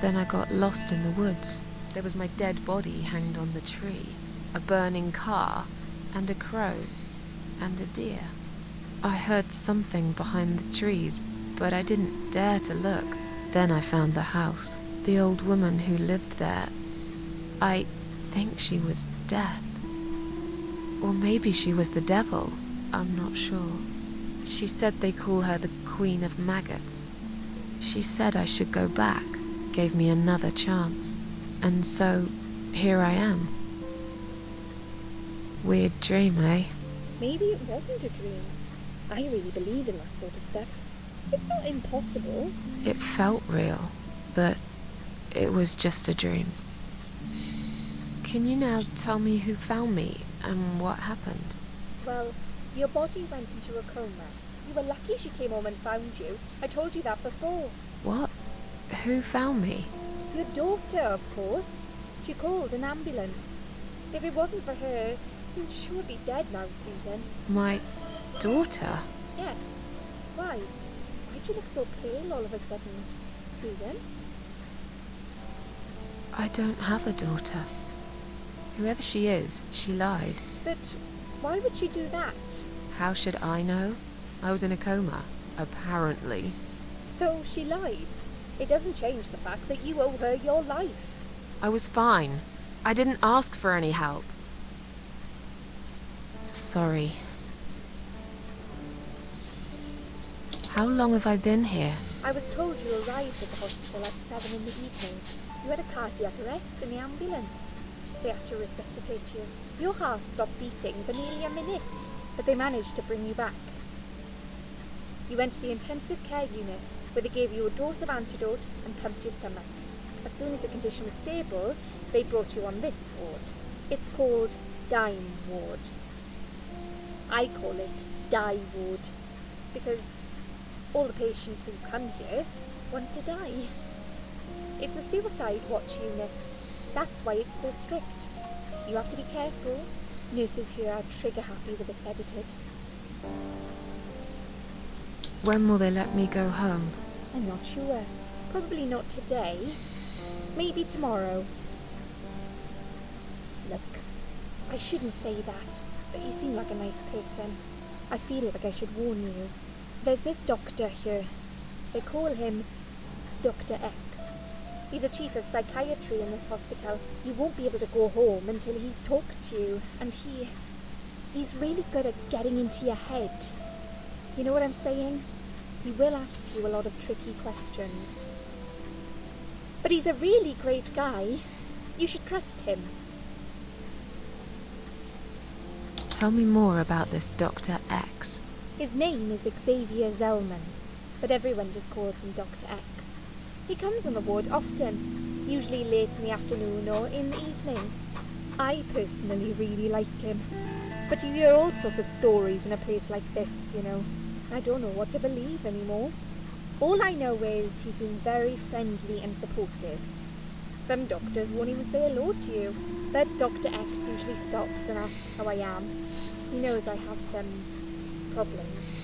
Then I got lost in the woods. There was my dead body hanged on the tree, a burning car, and a crow, and a deer. I heard something behind the trees, but I didn't dare to look. Then I found the house. The old woman who lived there. I think she was Death. Or maybe she was the devil. I'm not sure. She said they call her the Queen of Maggots. She said I should go back, gave me another chance. And so, here I am. Weird dream, eh? Maybe it wasn't a dream. I really believe in that sort of stuff. It's not impossible. It felt real, but it was just a dream. Can you now tell me who found me and what happened? Well, your body went into a coma. You were lucky she came home and found you. I told you that before. What? Who found me? Your daughter, of course. She called an ambulance. If it wasn't for her, you'd sure be dead now, Susan. My daughter? Yes. Why? Why'd you look so pale all of a sudden, Susan? I don't have a daughter. Whoever she is, she lied. But why would she do that? How should I know? I was in a coma, apparently. So she lied. It doesn't change the fact that you owe her your life. I was fine. I didn't ask for any help. Sorry. How long have I been here? I was told you arrived at the hospital at 7 in the evening. You had a cardiac arrest in the ambulance. They had to resuscitate you. Your heart stopped beating for nearly a minute, but they managed to bring you back. You went to the intensive care unit, where they gave you a dose of antidote and pumped your stomach. As soon as your condition was stable, they brought you on this ward. It's called Dime Ward. I call it Die Ward, because all the patients who come here want to die. It's a suicide watch unit. That's why it's so strict. You have to be careful. Nurses here are trigger happy with the sedatives. When will they let me go home? I'm not sure. Probably not today. Maybe tomorrow. Look, I shouldn't say that, but you seem like a nice person. I feel like I should warn you. There's this doctor here. They call him Dr. X. He's a chief of psychiatry in this hospital. You won't be able to go home until he's talked to you, and he's really good at getting into your head. You know what I'm saying? He will ask you a lot of tricky questions. But he's a really great guy. You should trust him. Tell me more about this Dr. X. His name is Xavier Zellman, but everyone just calls him Dr. X. He comes on the ward often, usually late in the afternoon or in the evening. I personally really like him. But you hear all sorts of stories in a place like this, you know. I don't know what to believe anymore. All I know is he's been very friendly and supportive. Some doctors won't even say hello to you, but Dr. X usually stops and asks how I am. He knows I have some problems.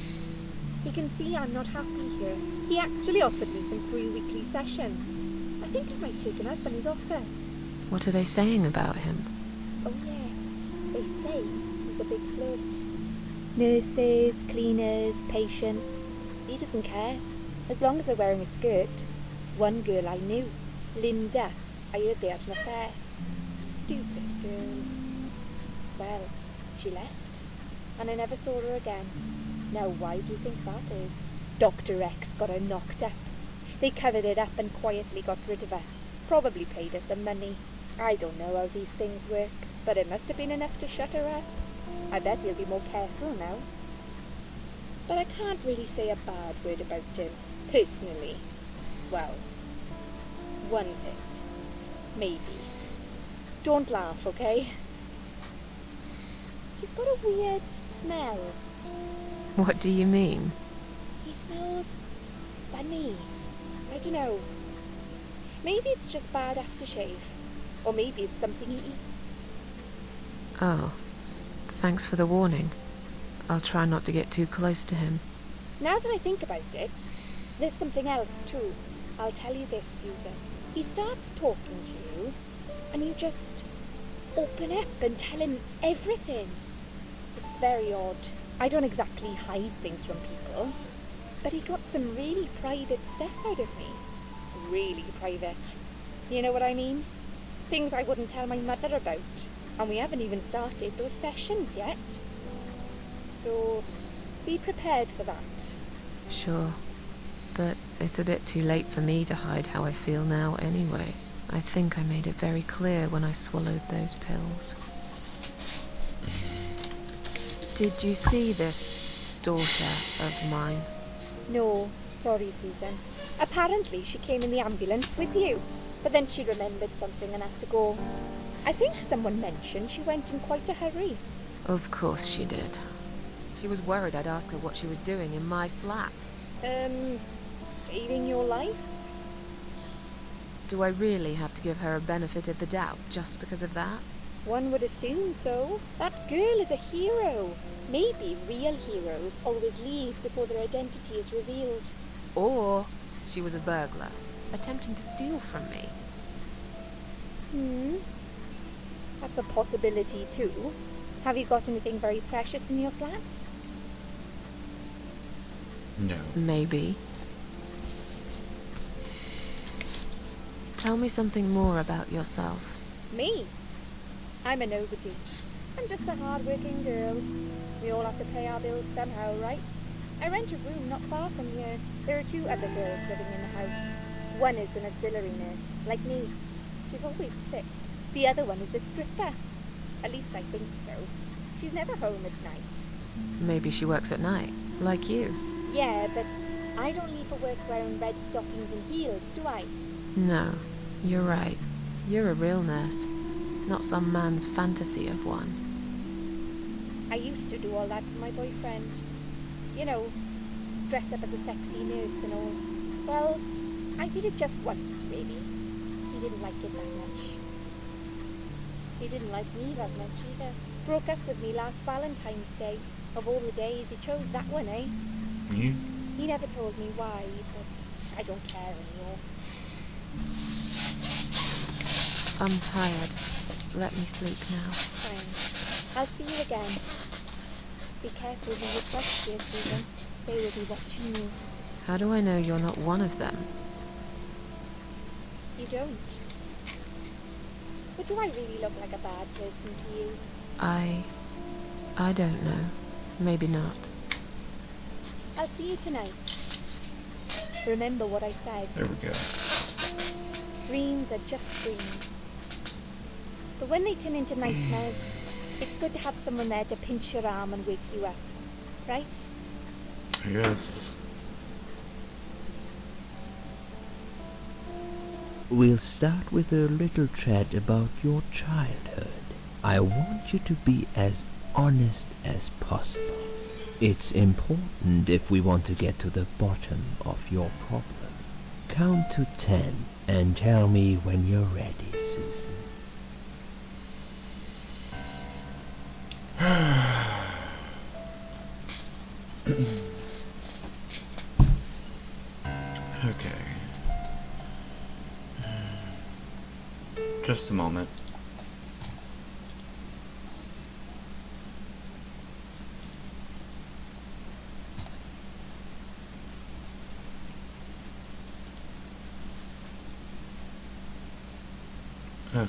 He can see I'm not happy here. He actually offered me some free weekly sessions. I think I might take him up on his offer. What are they saying about him? Oh yeah, they say he's a big flirt. Nurses, cleaners, patients. He doesn't care, as long as they're wearing a skirt. One girl I knew, Linda, I heard they had an affair. Stupid girl. Well, she left, and I never saw her again. Now why do you think that is? Dr. X got her knocked up. They covered it up and quietly got rid of her. Probably paid her some money. I don't know how these things work, but it must have been enough to shut her up. I bet he'll be more careful now. But I can't really say a bad word about him, personally. Well, one thing. Maybe. Don't laugh, okay? He's got a weird smell. What do you mean? He smells funny. I don't know. Maybe it's just bad aftershave. Or maybe it's something he eats. Oh, thanks for the warning. I'll try not to get too close to him. Now that I think about it, there's something else too. I'll tell you this, Susan. He starts talking to you, and you just open up and tell him everything. It's very odd. I don't exactly hide things from people, but he got some really private stuff out of me. Really private. You know what I mean? Things I wouldn't tell my mother about. And we haven't even started those sessions yet. So, be prepared for that. Sure. But it's a bit too late for me to hide how I feel now anyway. I think I made it very clear when I swallowed those pills. Did you see this daughter of mine? No, sorry, Susan. Apparently she came in the ambulance with you, but then she remembered something and had to go. I think someone mentioned she went in quite a hurry. Of course she did. She was worried I'd ask her what she was doing in my flat. Saving your life? Do I really have to give her a benefit of the doubt just because of that? One would assume so. That girl is a hero. Maybe real heroes always leave before their identity is revealed. Or she was a burglar, attempting to steal from me. That's a possibility too. Have you got anything very precious in your flat? No. Maybe. Tell me something more about yourself. Me? I'm a nobody. I'm just a hard-working girl. We all have to pay our bills somehow, right? I rent a room not far from here. There are 2 other girls living in the house. One is an auxiliary nurse, like me. She's always sick. The other one is a stripper. At least I think so. She's never home at night. Maybe she works at night, like you. Yeah, but I don't leave for work wearing red stockings and heels, do I? No, you're right. You're a real nurse, not some man's fantasy of one. I used to do all that for my boyfriend. You know, dress up as a sexy nurse and all. Well, I did it just once, really. He didn't like it that much. He didn't like me that much either. Broke up with me last Valentine's Day. Of all the days, he chose that one, eh? You? He never told me why, but I don't care anymore. I'm tired. Let me sleep now. Fine. I'll see you again. Be careful who you trust, dear Susan. They will be watching you. How do I know you're not one of them? You don't. But do I really look like a bad person to you? I don't know. Maybe not. I'll see you tonight. Remember what I said. There we go. Dreams are just dreams. But when they turn into nightmares, it's good to have someone there to pinch your arm and wake you up. Right? Yes. We'll start with a little chat about your childhood. I want you to be as honest as possible. It's important if we want to get to the bottom of your problem. Count to 10 and tell me when you're ready, Susan. Okay. Just a moment. Okay.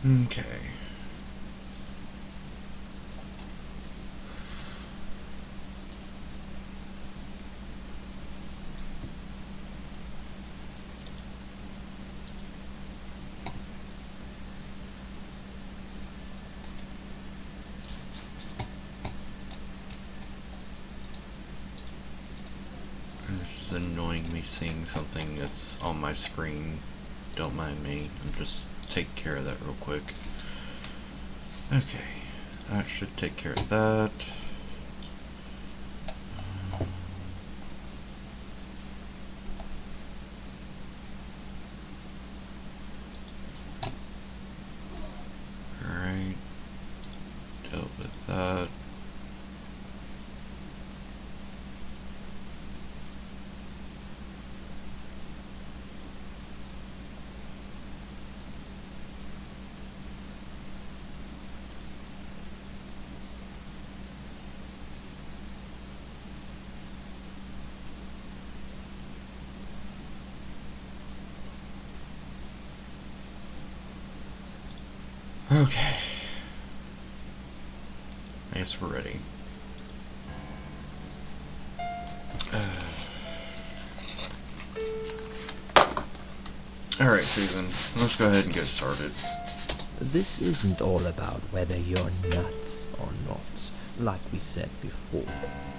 Okay. It's just annoying me seeing something that's on my screen. Don't mind me. I'm just take care of that real quick. Okay, that should take care of that. Okay. I guess we're ready. Alright, Susan. Let's go ahead and get started. This isn't all about whether you're nuts or not, like we said before.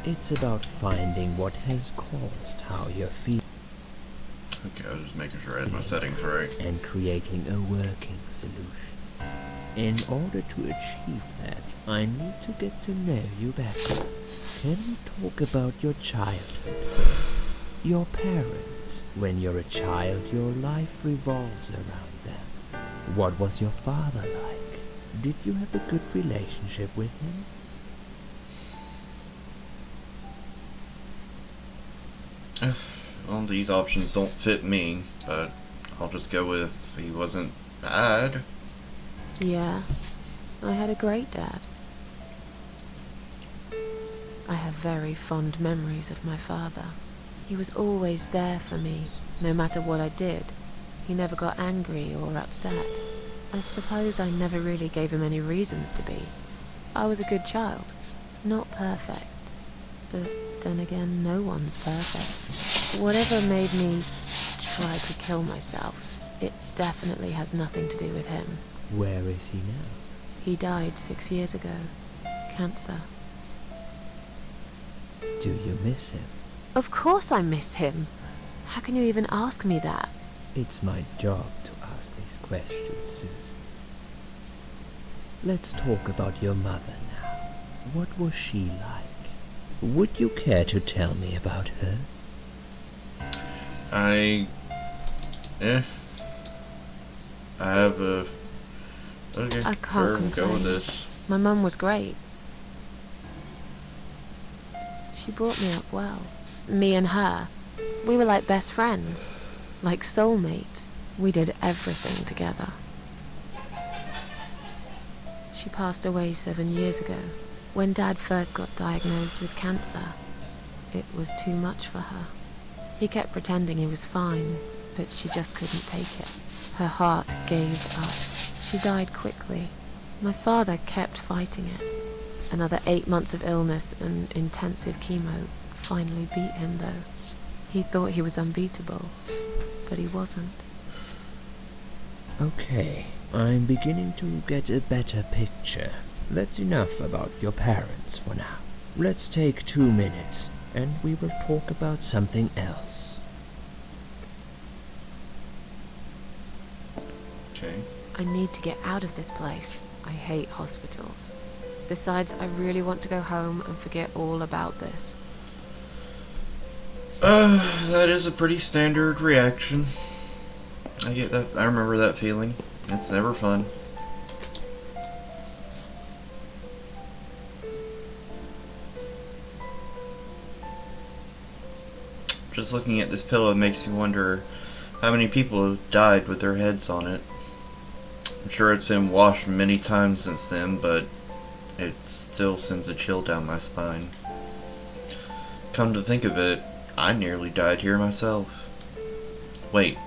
It's about finding what has caused how you're feeling. Okay, I was just making sure I had my settings right. And creating a working solution. In order to achieve that, I need to get to know you better. Can we talk about your childhood? Your parents. When you're a child, your life revolves around them. What was your father like? Did you have a good relationship with him? Well, these options don't fit me, but I'll just go with he wasn't bad. Yeah, I had a great dad. I have very fond memories of my father. He was always there for me, no matter what I did. He never got angry or upset. I suppose I never really gave him any reasons to be. I was a good child, not perfect. But then again, no one's perfect. Whatever made me try to kill myself, it definitely has nothing to do with him. Where is he now? He died 6 years ago. Cancer. Do you miss him? Of course I miss him. How can you even ask me that? It's my job to ask these questions, Susan. Let's talk about your mother now. What was she like? Would you care to tell me about her? I have a... Okay, I can't sure, we'll complain. go with this. My mum was great. She brought me up well. Me and her, we were like best friends, like soulmates. We did everything together. She passed away 7 years ago. When Dad first got diagnosed with cancer, it was too much for her. He kept pretending he was fine, but she just couldn't take it. Her heart gave up. She died quickly. My father kept fighting it. Another 8 months of illness and intensive chemo finally beat him, though. He thought he was unbeatable, but he wasn't. Okay, I'm beginning to get a better picture. That's enough about your parents for now. Let's take 2 minutes, and we will talk about something else. Okay. I need to get out of this place. I hate hospitals. Besides, I really want to go home and forget all about this. That is a pretty standard reaction. I get that. I remember that feeling. It's never fun. Just looking at this pillow makes me wonder how many people have died with their heads on it. I'm sure it's been washed many times since then, but it still sends a chill down my spine. Come to think of it, I nearly died here myself. Wait,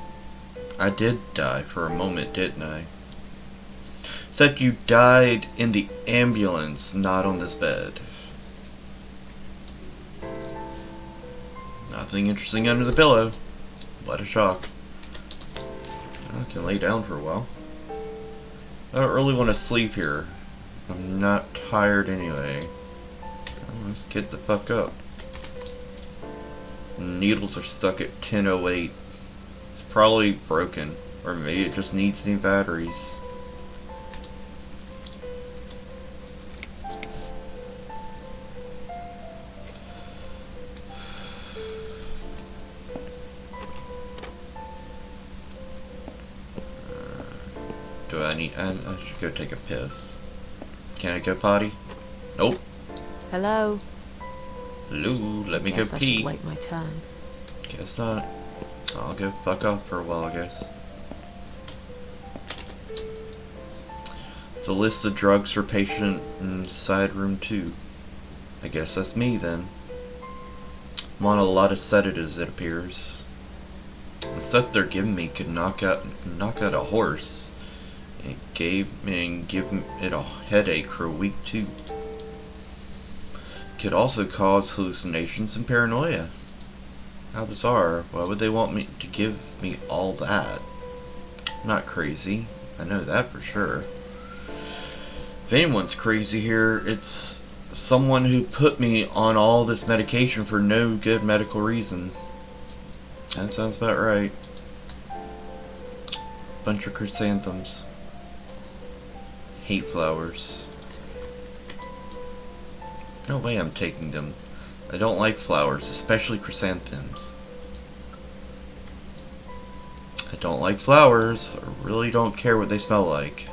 I did die for a moment, didn't I? Except you died in the ambulance, not on this bed. Nothing interesting under the pillow. What a shock. I can lay down for a while. I don't really want to sleep here. I'm not tired anyway. Let's get the fuck up. Needles are stuck at 10:08. It's probably broken. Or maybe it just needs new batteries. Do I need... I should go take a piss. Can I go potty? Nope. Hello? Hello, let me Guess go I pee. should wait my turn. Guess not. I'll go fuck off for a while, I guess. It's a list of drugs for patient inside room 2. I guess that's me then. I'm on a lot of sedatives, it appears. The stuff they're giving me could knock out a horse. It give it a headache for a week too. Could also cause hallucinations and paranoia. How bizarre. Why would they want me to give me all that? I'm not crazy. I know that for sure. If anyone's crazy here, it's someone who put me on all this medication for no good medical reason. That sounds about right. Bunch of chrysanthemums. Hate flowers. No way I'm taking them. I don't like flowers, especially chrysanthemums. I don't like flowers. I really don't care what they smell like.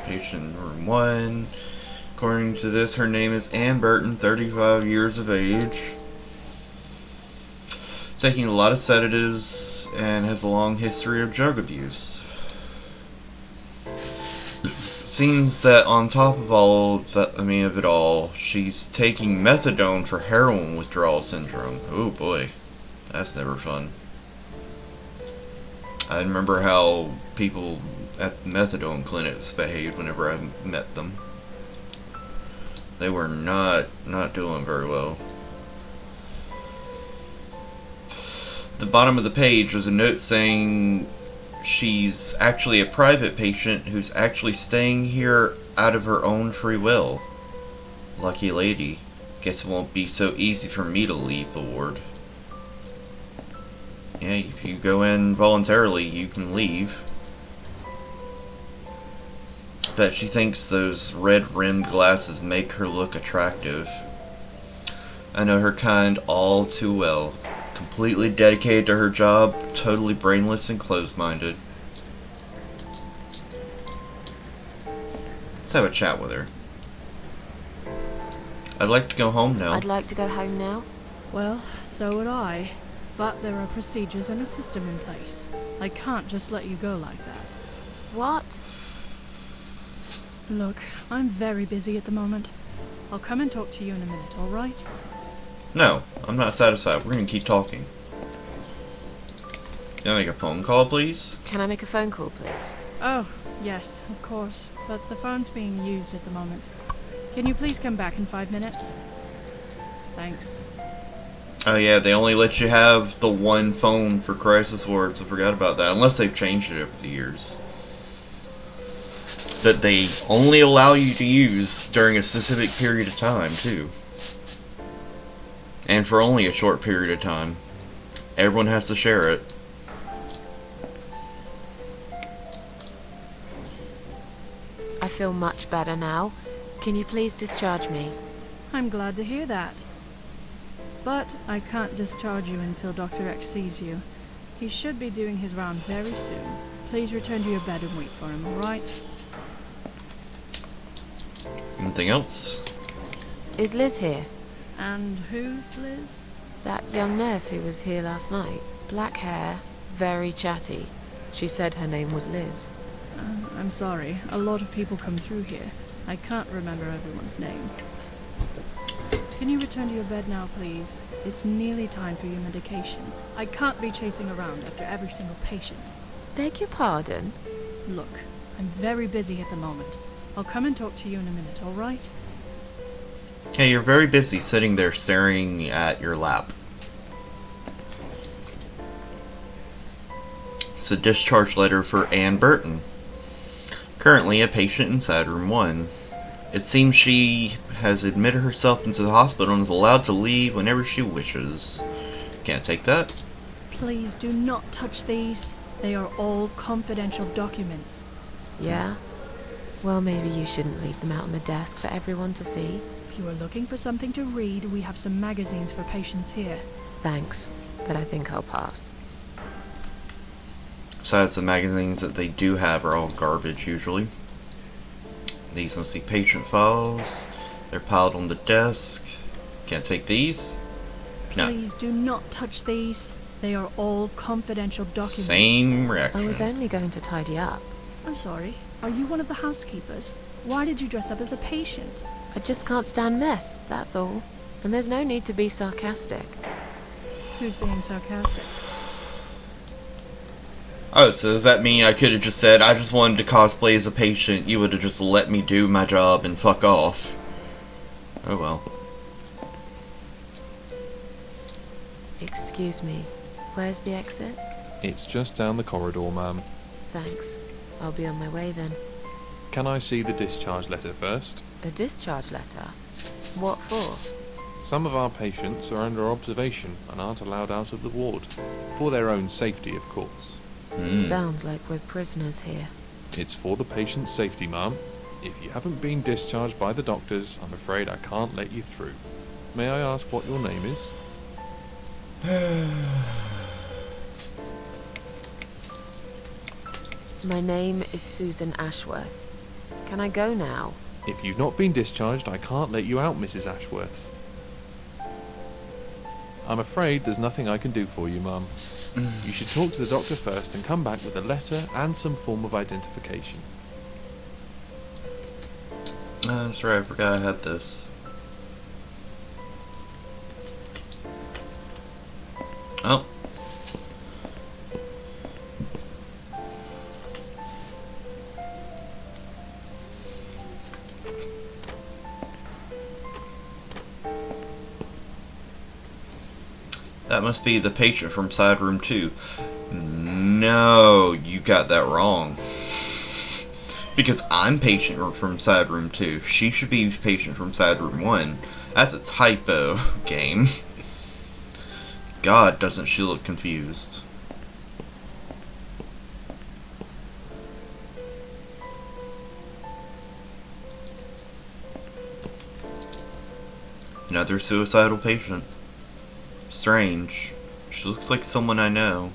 Patient room 1. According to this, her name is Ann Burton, 35 years of age. Taking a lot of sedatives and has a long history of drug abuse. Seems that on top of of it all, she's taking methadone for heroin withdrawal syndrome. Oh boy, that's never fun. I remember how people at the methadone clinics behaved whenever I met them. They were not doing very well. At the bottom of the page was a note saying she's actually a private patient who's actually staying here out of her own free will. Lucky lady. Guess it won't be so easy for me to leave the ward. Yeah, if you go in voluntarily, you can leave. Bet she thinks those red-rimmed glasses make her look attractive. I know her kind all too well. Completely dedicated to her job, totally brainless and closed-minded. Let's have a chat with her. I'd like to go home now. I'd like to go home now. Well, so would I. But there are procedures and a system in place. I can't just let you go like that. What? Look, I'm very busy at the moment. I'll come and talk to you in a minute, alright? No, I'm not satisfied. We're gonna keep talking. Can I make a phone call, please? Can I make a phone call, please? Oh, yes, of course. But the phone's being used at the moment. Can you please come back in 5 minutes? Thanks. Oh yeah, they only let you have the one phone for crisis wards. I forgot about that. Unless they've changed it over the years. That they only allow you to use during a specific period of time, too. And for only a short period of time. Everyone has to share it. I feel much better now. Can you please discharge me? I'm glad to hear that. But I can't discharge you until Dr. X sees you. He should be doing his round very soon. Please return to your bed and wait for him, alright? Anything else? Is Liz here? And who's Liz? That young nurse who was here last night. Black hair, very chatty. She said her name was Liz. I'm sorry. A lot of people come through here. I can't remember everyone's name. Can you return to your bed now, please? It's nearly time for your medication. I can't be chasing around after every single patient. Beg your pardon? Look, I'm very busy at the moment. I'll come and talk to you in a minute, alright? Hey, you're very busy sitting there staring at your lap. It's a discharge letter for Ann Burton. Currently a patient inside room 1. It seems she has admitted herself into the hospital and is allowed to leave whenever she wishes. Can't take that. Please do not touch these. They are all confidential documents. Yeah? Well, maybe you shouldn't leave them out on the desk for everyone to see. If you are looking for something to read, we have some magazines for patients here. Thanks, but I think I'll pass. Besides, the magazines that they do have are all garbage, usually. These must be patient files. They're piled on the desk. Can't take these? No. Please do not touch these. They are all confidential documents. Same reaction. I was only going to tidy up. I'm sorry. Are you one of the housekeepers? Why did you dress up as a patient? I just can't stand mess, that's all. And there's no need to be sarcastic. Who's being sarcastic? Oh, so does that mean I could have just said, I just wanted to cosplay as a patient, you would have just let me do my job and fuck off? Oh well. Excuse me, where's the exit? It's just down the corridor, ma'am. Thanks. I'll be on my way then. Can I see the discharge letter first? A discharge letter? What for? Some of our patients are under observation and aren't allowed out of the ward. For their own safety, of course. Sounds like we're prisoners here. It's for the patient's safety, ma'am. If you haven't been discharged by the doctors, I'm afraid I can't let you through. May I ask what your name is? My name is Susan Ashworth. Can I go now? If you've not been discharged, I can't let you out, Mrs. Ashworth. I'm afraid there's nothing I can do for you, ma'am. You should talk to the doctor first and come back with a letter and some form of identification. That's right, I forgot I had this. Oh. That must be the patient from side room 2. No, you got that wrong. Because I'm patient from side room 2. She should be patient from side room 1. That's a typo, game. God, doesn't she look confused. Another suicidal patient. Strange. She looks like someone I know.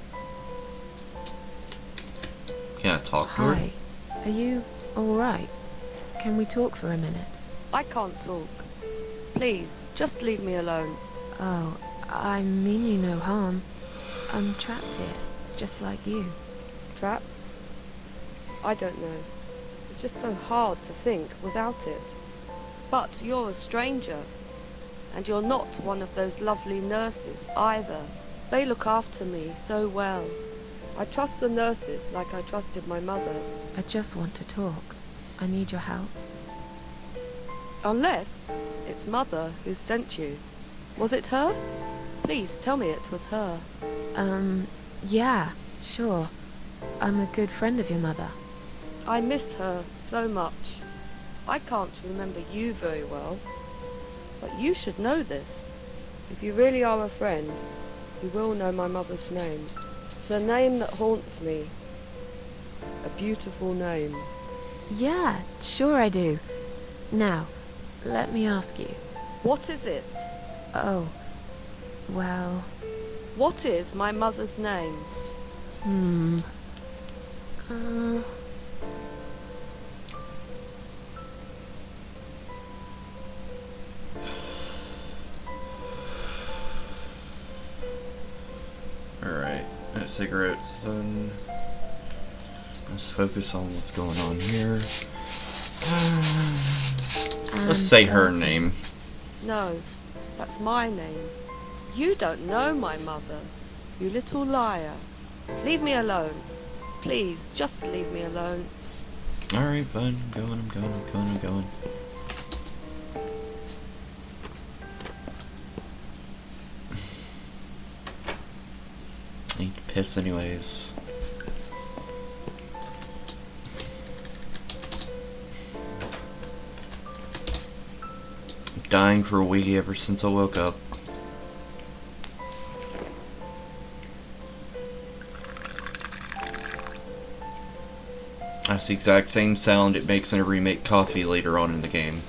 Can I talk to her? Hi. Are you alright? Can we talk for a minute? I can't talk. Please, just leave me alone. Oh, I mean you no harm. I'm trapped here, just like you. Trapped? I don't know. It's just so hard to think without it. But you're a stranger. And you're not one of those lovely nurses either. They look after me so well. I trust the nurses like I trusted my mother. I just want to talk. I need your help. Unless it's Mother who sent you. Was it her? Please tell me it was her. Yeah, sure. I'm a good friend of your mother. I miss her so much. I can't remember you very well. But you should know this. If you really are a friend, you will know my mother's name. The name that haunts me. A beautiful name. Yeah, sure I do. Now, let me ask you. What is it? Oh, well... What is my mother's name? Alright, no cigarettes, son. Let's focus on what's going on here. Let's say her name. No, that's my name. You don't know my mother, you little liar. Leave me alone. Please, just leave me alone. Alright, fine. I'm going. I need to piss anyways. I'm dying for a wee ever since I woke up. That's the exact same sound it makes whenever you make coffee later on in the game.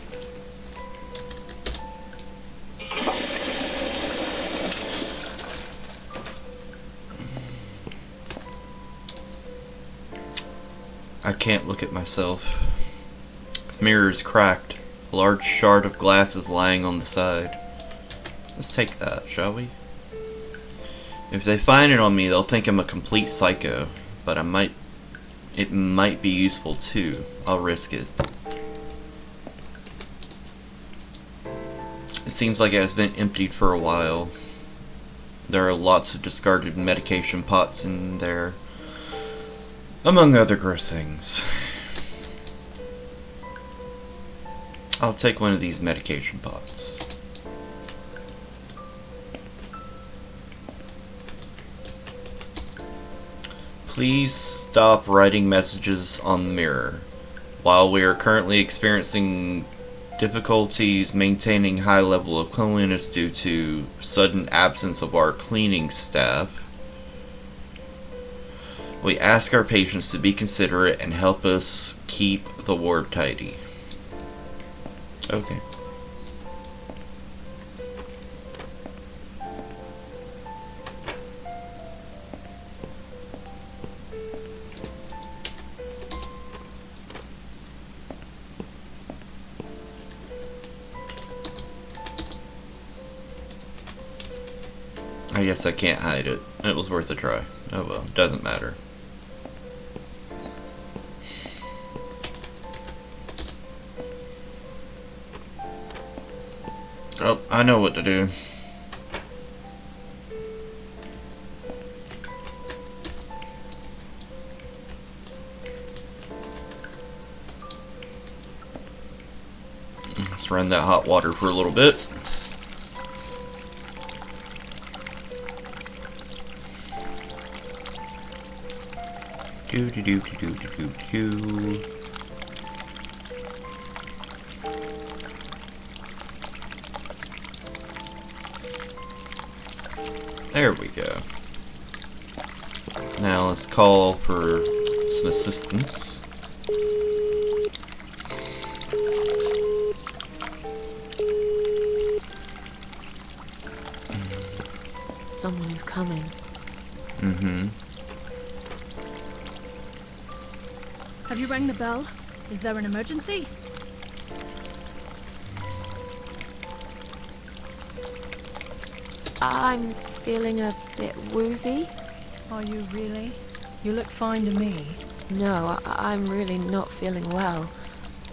I can't look at myself. Mirror is cracked. A large shard of glass is lying on the side. Let's take that, shall we? If they find it on me, they'll think I'm a complete psycho. But it might be useful too. I'll risk it. It seems like it has been emptied for a while. There are lots of discarded medication pots in there. Among other gross things. I'll take one of these medication pots. Please stop writing messages on the mirror. While we are currently experiencing difficulties maintaining high level of cleanliness due to sudden absence of our cleaning staff, we ask our patients to be considerate and help us keep the ward tidy. Okay. I guess I can't hide it. It was worth a try. Oh well, doesn't matter. Oh, I know what to do. Let's run that hot water for a little bit. Do do do do do do do. There we go. Now let's call for some assistance. Someone is coming. Mm-hmm. Have you rang the bell? Is there an emergency? I'm feeling a bit woozy. Are you really? You look fine to me. No, I'm really not feeling well.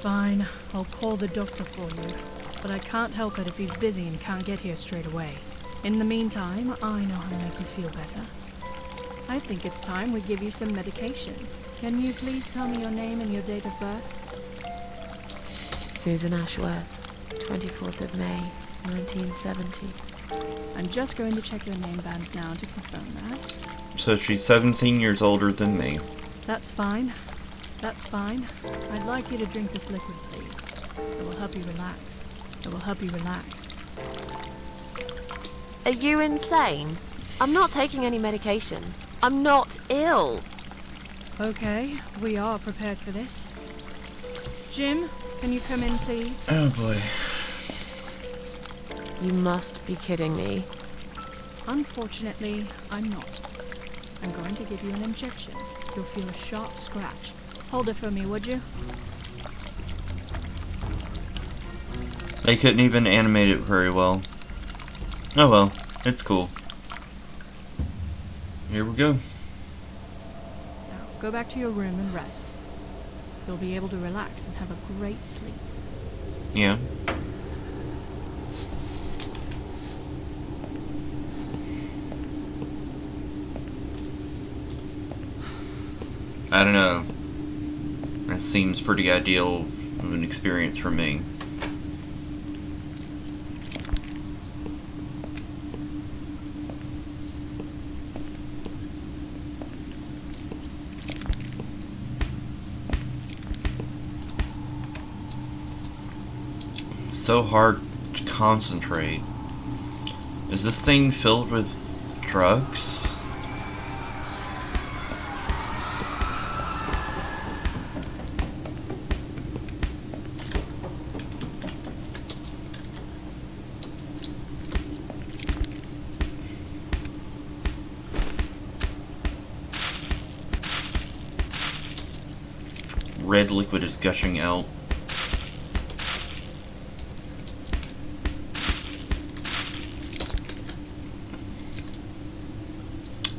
Fine, I'll call the doctor for you. But I can't help it if he's busy and can't get here straight away. In the meantime, I know how to make you feel better. I think it's time we give you some medication. Can you please tell me your name and your date of birth? Susan Ashworth, 24th of May, 1970. I'm just going to check your name band now to confirm that. So she's 17 years older than me. That's fine. That's fine. I'd like you to drink this liquid, please. It will help you relax. It will help you relax. Are you insane? I'm not taking any medication. I'm not ill. Okay, we are prepared for this. Jim, can you come in, please? Oh boy. You must be kidding me. Unfortunately, I'm not. I'm going to give you an injection. You'll feel a sharp scratch. Hold it for me, would you? They couldn't even animate it very well. Oh well, it's cool. Here we go. Now, go back to your room and rest. You'll be able to relax and have a great sleep. Yeah. I don't know. That seems pretty ideal of an experience for me. So hard to concentrate. Is this thing filled with drugs? Red liquid is gushing out.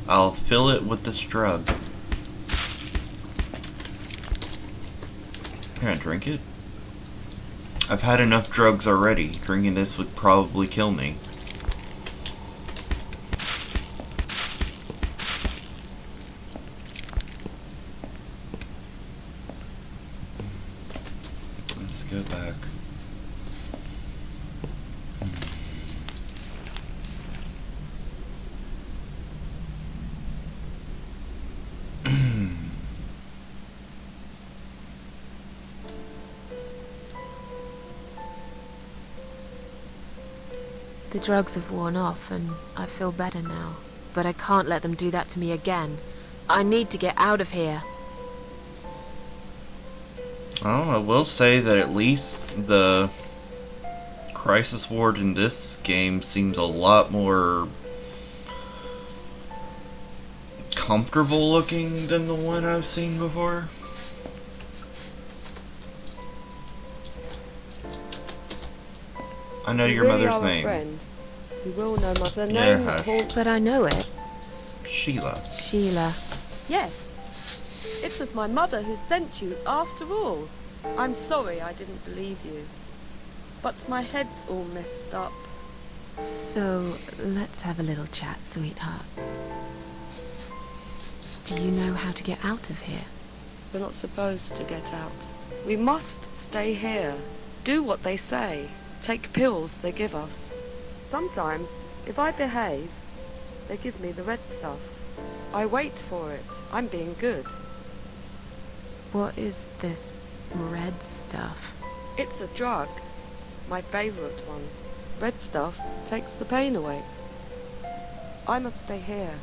I'll fill it with this drug. Can I drink it? I've had enough drugs already. Drinking this would probably kill me. go back. The drugs have worn off and I feel better now. But I can't let them do that to me again. I need to get out of here. Oh, I will say that at least the crisis ward in this game seems a lot more comfortable looking than the one I've seen before. I know your mother's name. Friend. You will know mother Yeah, name. hush. But I know it. Sheila. Sheila. Yes. It was my mother who sent you after all. I'm sorry I didn't believe you. But my head's all messed up. So, let's have a little chat, sweetheart. Do you know how to get out of here? We're not supposed to get out. We must stay here. Do what they say. Take pills they give us. Sometimes, if I behave, they give me the red stuff. I wait for it. I'm being good. What is this red stuff? It's a drug. My favourite one. Red stuff takes the pain away. I must stay here.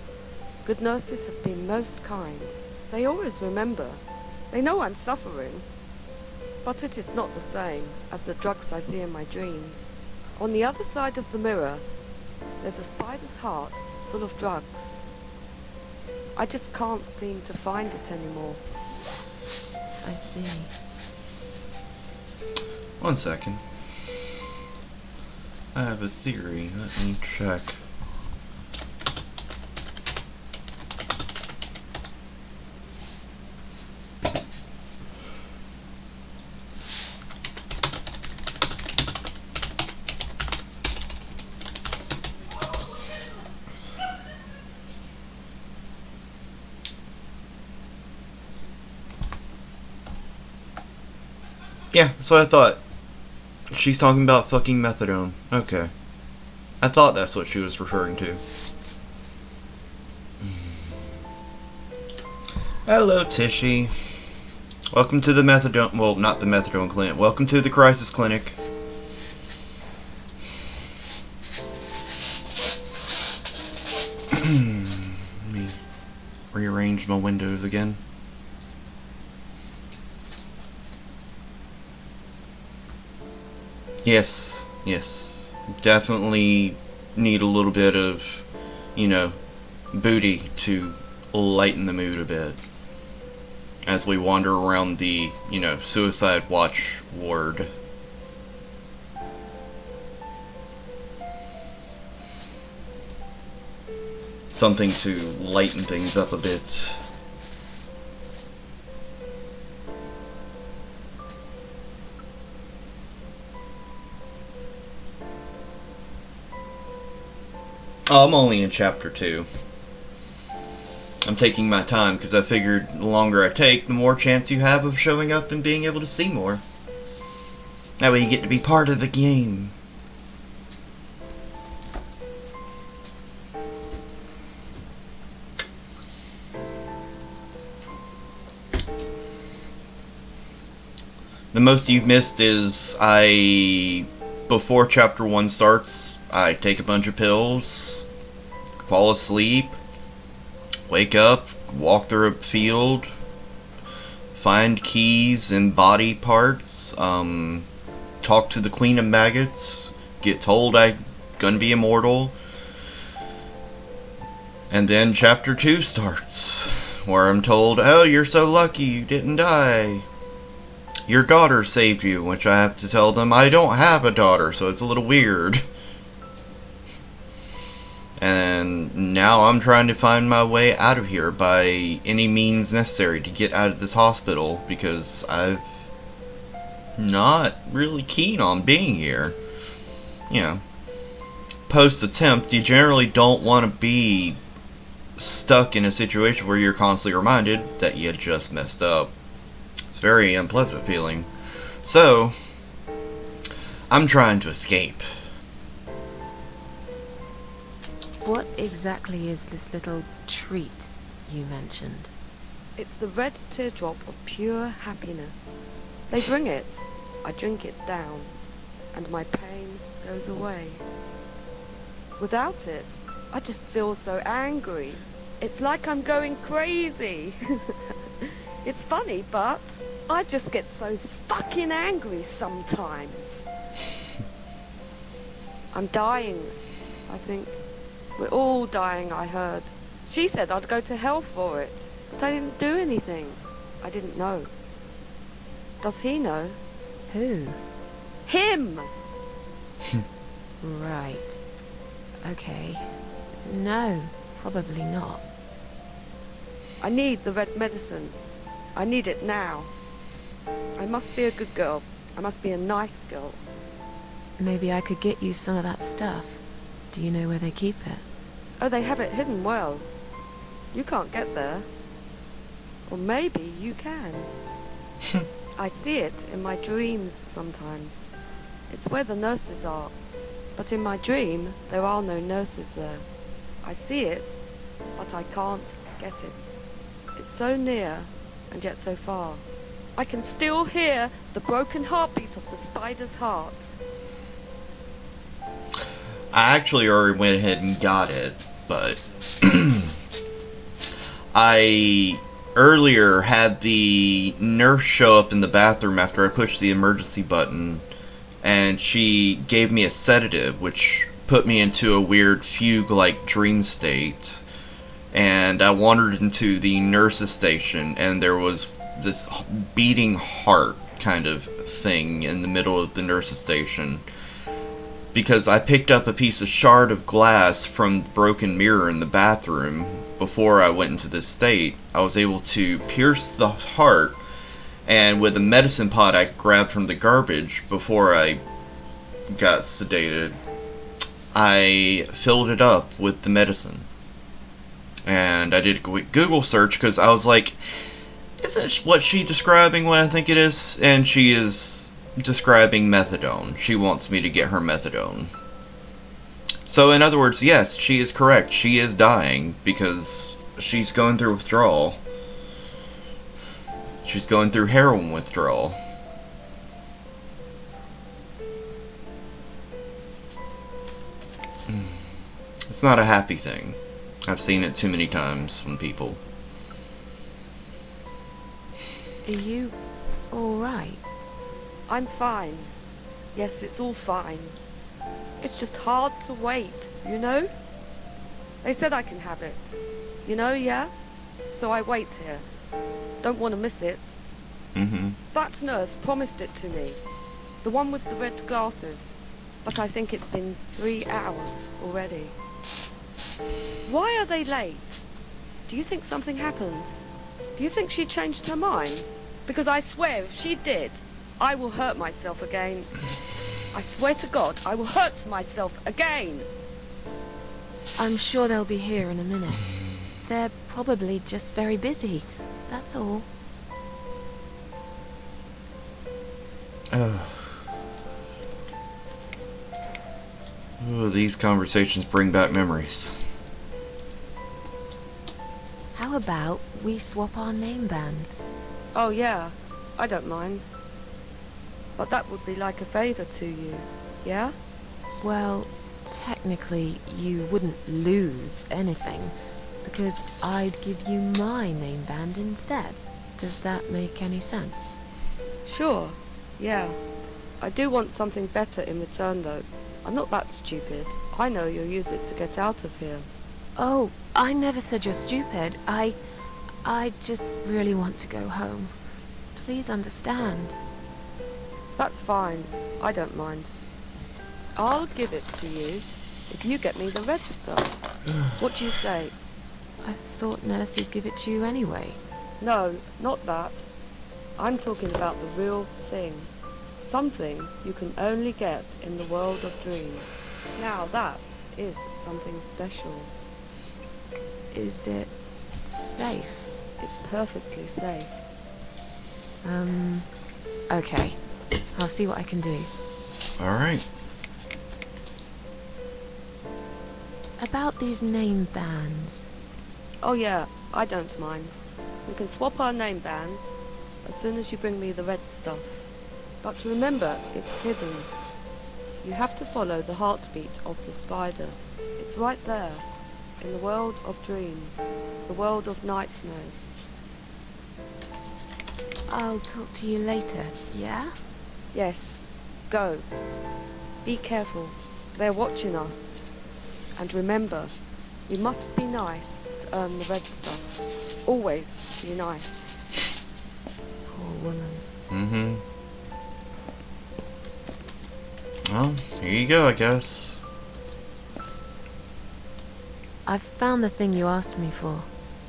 Good nurses have been most kind. They always remember. They know I'm suffering. But it is not the same as the drugs I see in my dreams. On the other side of the mirror, there's a spider's heart full of drugs. I just can't seem to find it anymore. I see. One second. I have a theory. Let me check. Yeah, that's what I thought. She's talking about fucking methadone. Okay. I thought that's what she was referring to. Hello, Tishy. Welcome to the methadone... Well, not the methadone clinic. Welcome to the crisis clinic. Let me rearrange my windows again. Yes, yes. Definitely need a little bit of, you know, booty to lighten the mood a bit. As we wander around the, you know, suicide watch ward. Something to lighten things up a bit. Oh, I'm only in chapter 2. I'm taking my time because I figured the longer I take, the more chance you have of showing up and being able to see more. That way you get to be part of the game. The most you've missed is before chapter 1 starts, I take a bunch of pills, fall asleep, wake up, walk through a field, find keys and body parts, talk to the Queen of Maggots, get told I'm gonna be immortal, and then chapter 2 starts, where I'm told, oh, you're so lucky you didn't die. Your daughter saved you, which I have to tell them I don't have a daughter, so it's a little weird. And now I'm trying to find my way out of here by any means necessary to get out of this hospital, because I'm not really keen on being here. You know, post-attempt, you generally don't want to be stuck in a situation where you're constantly reminded that you just messed up. It's a very unpleasant feeling. So, I'm trying to escape. What exactly is this little treat you mentioned? It's the red teardrop of pure happiness. They bring it, I drink it down, and my pain goes away. Without it, I just feel so angry. It's like I'm going crazy. It's funny, but I just get so fucking angry sometimes. I'm dying, I think. We're all dying, I heard. She said I'd go to hell for it, but I didn't do anything. I didn't know. Does he know? Who? Him! Right. Okay. No, probably not. I need the red medicine. I need it now. I must be a good girl. I must be a nice girl. Maybe I could get you some of that stuff. Do you know where they keep it? Oh, they have it hidden well. You can't get there. Or maybe you can. I see it in my dreams sometimes. It's where the nurses are. But in my dream, there are no nurses there. I see it, but I can't get it. It's so near, and yet so far. I can still hear the broken heartbeat of the spider's heart. I actually already went ahead and got it, but I earlier had the nurse show up in the bathroom after I pushed the emergency button, and she gave me a sedative, which put me into a weird fugue-like dream state. And I wandered into the nurse's station, and there was this beating heart kind of thing in the middle of the nurse's station. Because I picked up a piece of shard of glass from the broken mirror in the bathroom before I went into this state. I was able to pierce the heart, and with a medicine pot I grabbed from the garbage before I got sedated, I filled it up with the medicine. And I did a quick Google search because I was like, isn't what she describing what I think it is? And she is describing methadone. She wants me to get her methadone. So in other words, yes, she is correct. She is dying because she's going through withdrawal. She's going through heroin withdrawal. It's not a happy thing. I've seen it too many times from people. Are you alright? I'm fine. Yes, it's all fine. It's just hard to wait, you know? They said I can have it. You know, yeah? So I wait here. Don't want to miss it. That nurse promised it to me. The one with the red glasses. But I think it's been 3 hours already. Why are they late? Do you think something happened? Do you think she changed her mind? Because I swear if she did, I will hurt myself again. I swear to God, I will hurt myself again. I'm sure they'll be here in a minute. They're probably just very busy. That's all. Oh, these conversations bring back memories. How about we swap our name bands? Oh yeah, I don't mind. But that would be like a favour to you, yeah? Well, technically you wouldn't lose anything, because I'd give you my name band instead. Does that make any sense? Sure, yeah. I do want something better in return though. I'm not that stupid. I know you'll use it to get out of here. Oh, I never said you're stupid. I just really want to go home. Please understand. That's fine. I don't mind. I'll give it to you if you get me the red stuff. What do you say? I thought nurses give it to you anyway. No, not that. I'm talking about the real thing. Something you can only get in the world of dreams. Now that is something special. Is it safe? It's perfectly safe. Okay. I'll see what I can do. Alright. About these name bands. Oh yeah, I don't mind. We can swap our name bands as soon as you bring me the red stuff. But remember, it's hidden. You have to follow the heartbeat of the spider. It's right there, in the world of dreams, the world of nightmares. I'll talk to you later, yeah? Yes, go. Be careful, they're watching us. And remember, we must be nice to earn the red stuff. Always be nice. Poor woman. Mm-hmm. Well, here you go, I guess. I've found the thing you asked me for,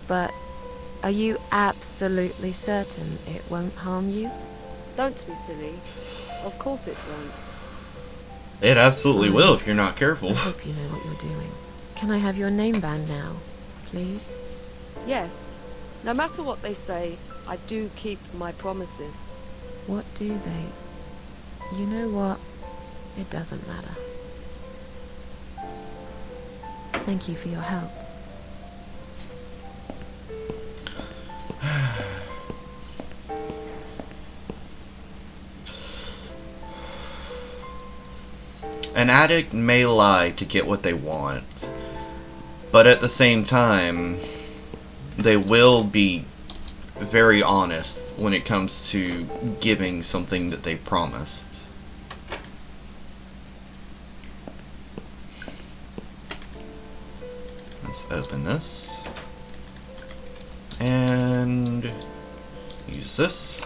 but are you absolutely certain it won't harm you? Don't be silly. Of course it won't. It absolutely will if you're not careful. I hope you know what you're doing. Can I have your name band now, please? Yes. No matter what they say, I do keep my promises. What do they? You know what? It doesn't matter. Thank you for your help. An addict may lie to get what they want, but at the same time, they will be very honest when it comes to giving something that they promised. Let's open this and use this.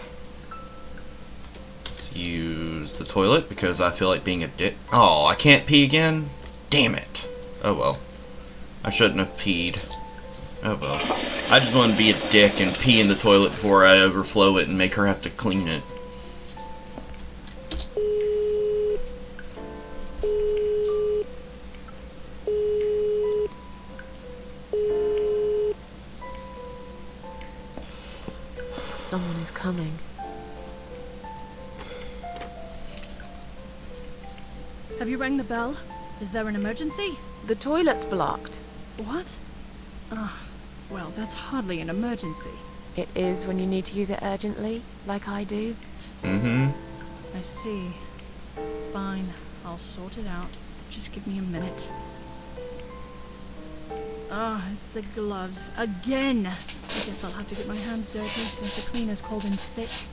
Let's use the toilet because I feel like being a dick. Oh, I can't pee again? Damn it. Oh well. I shouldn't have peed. Oh well. I just want to be a dick and pee in the toilet before I overflow it and make her have to clean it. Someone is coming. Have you rang the bell? Is there an emergency? The toilet's blocked. What? Ah, well, that's hardly an emergency. It is when you need to use it urgently, like I do. Mm-hmm. I see. Fine, I'll sort it out. Just give me a minute. Ah, it's the gloves. Again! I guess I'll have to get my hands dirty since the cleaner's called in sick.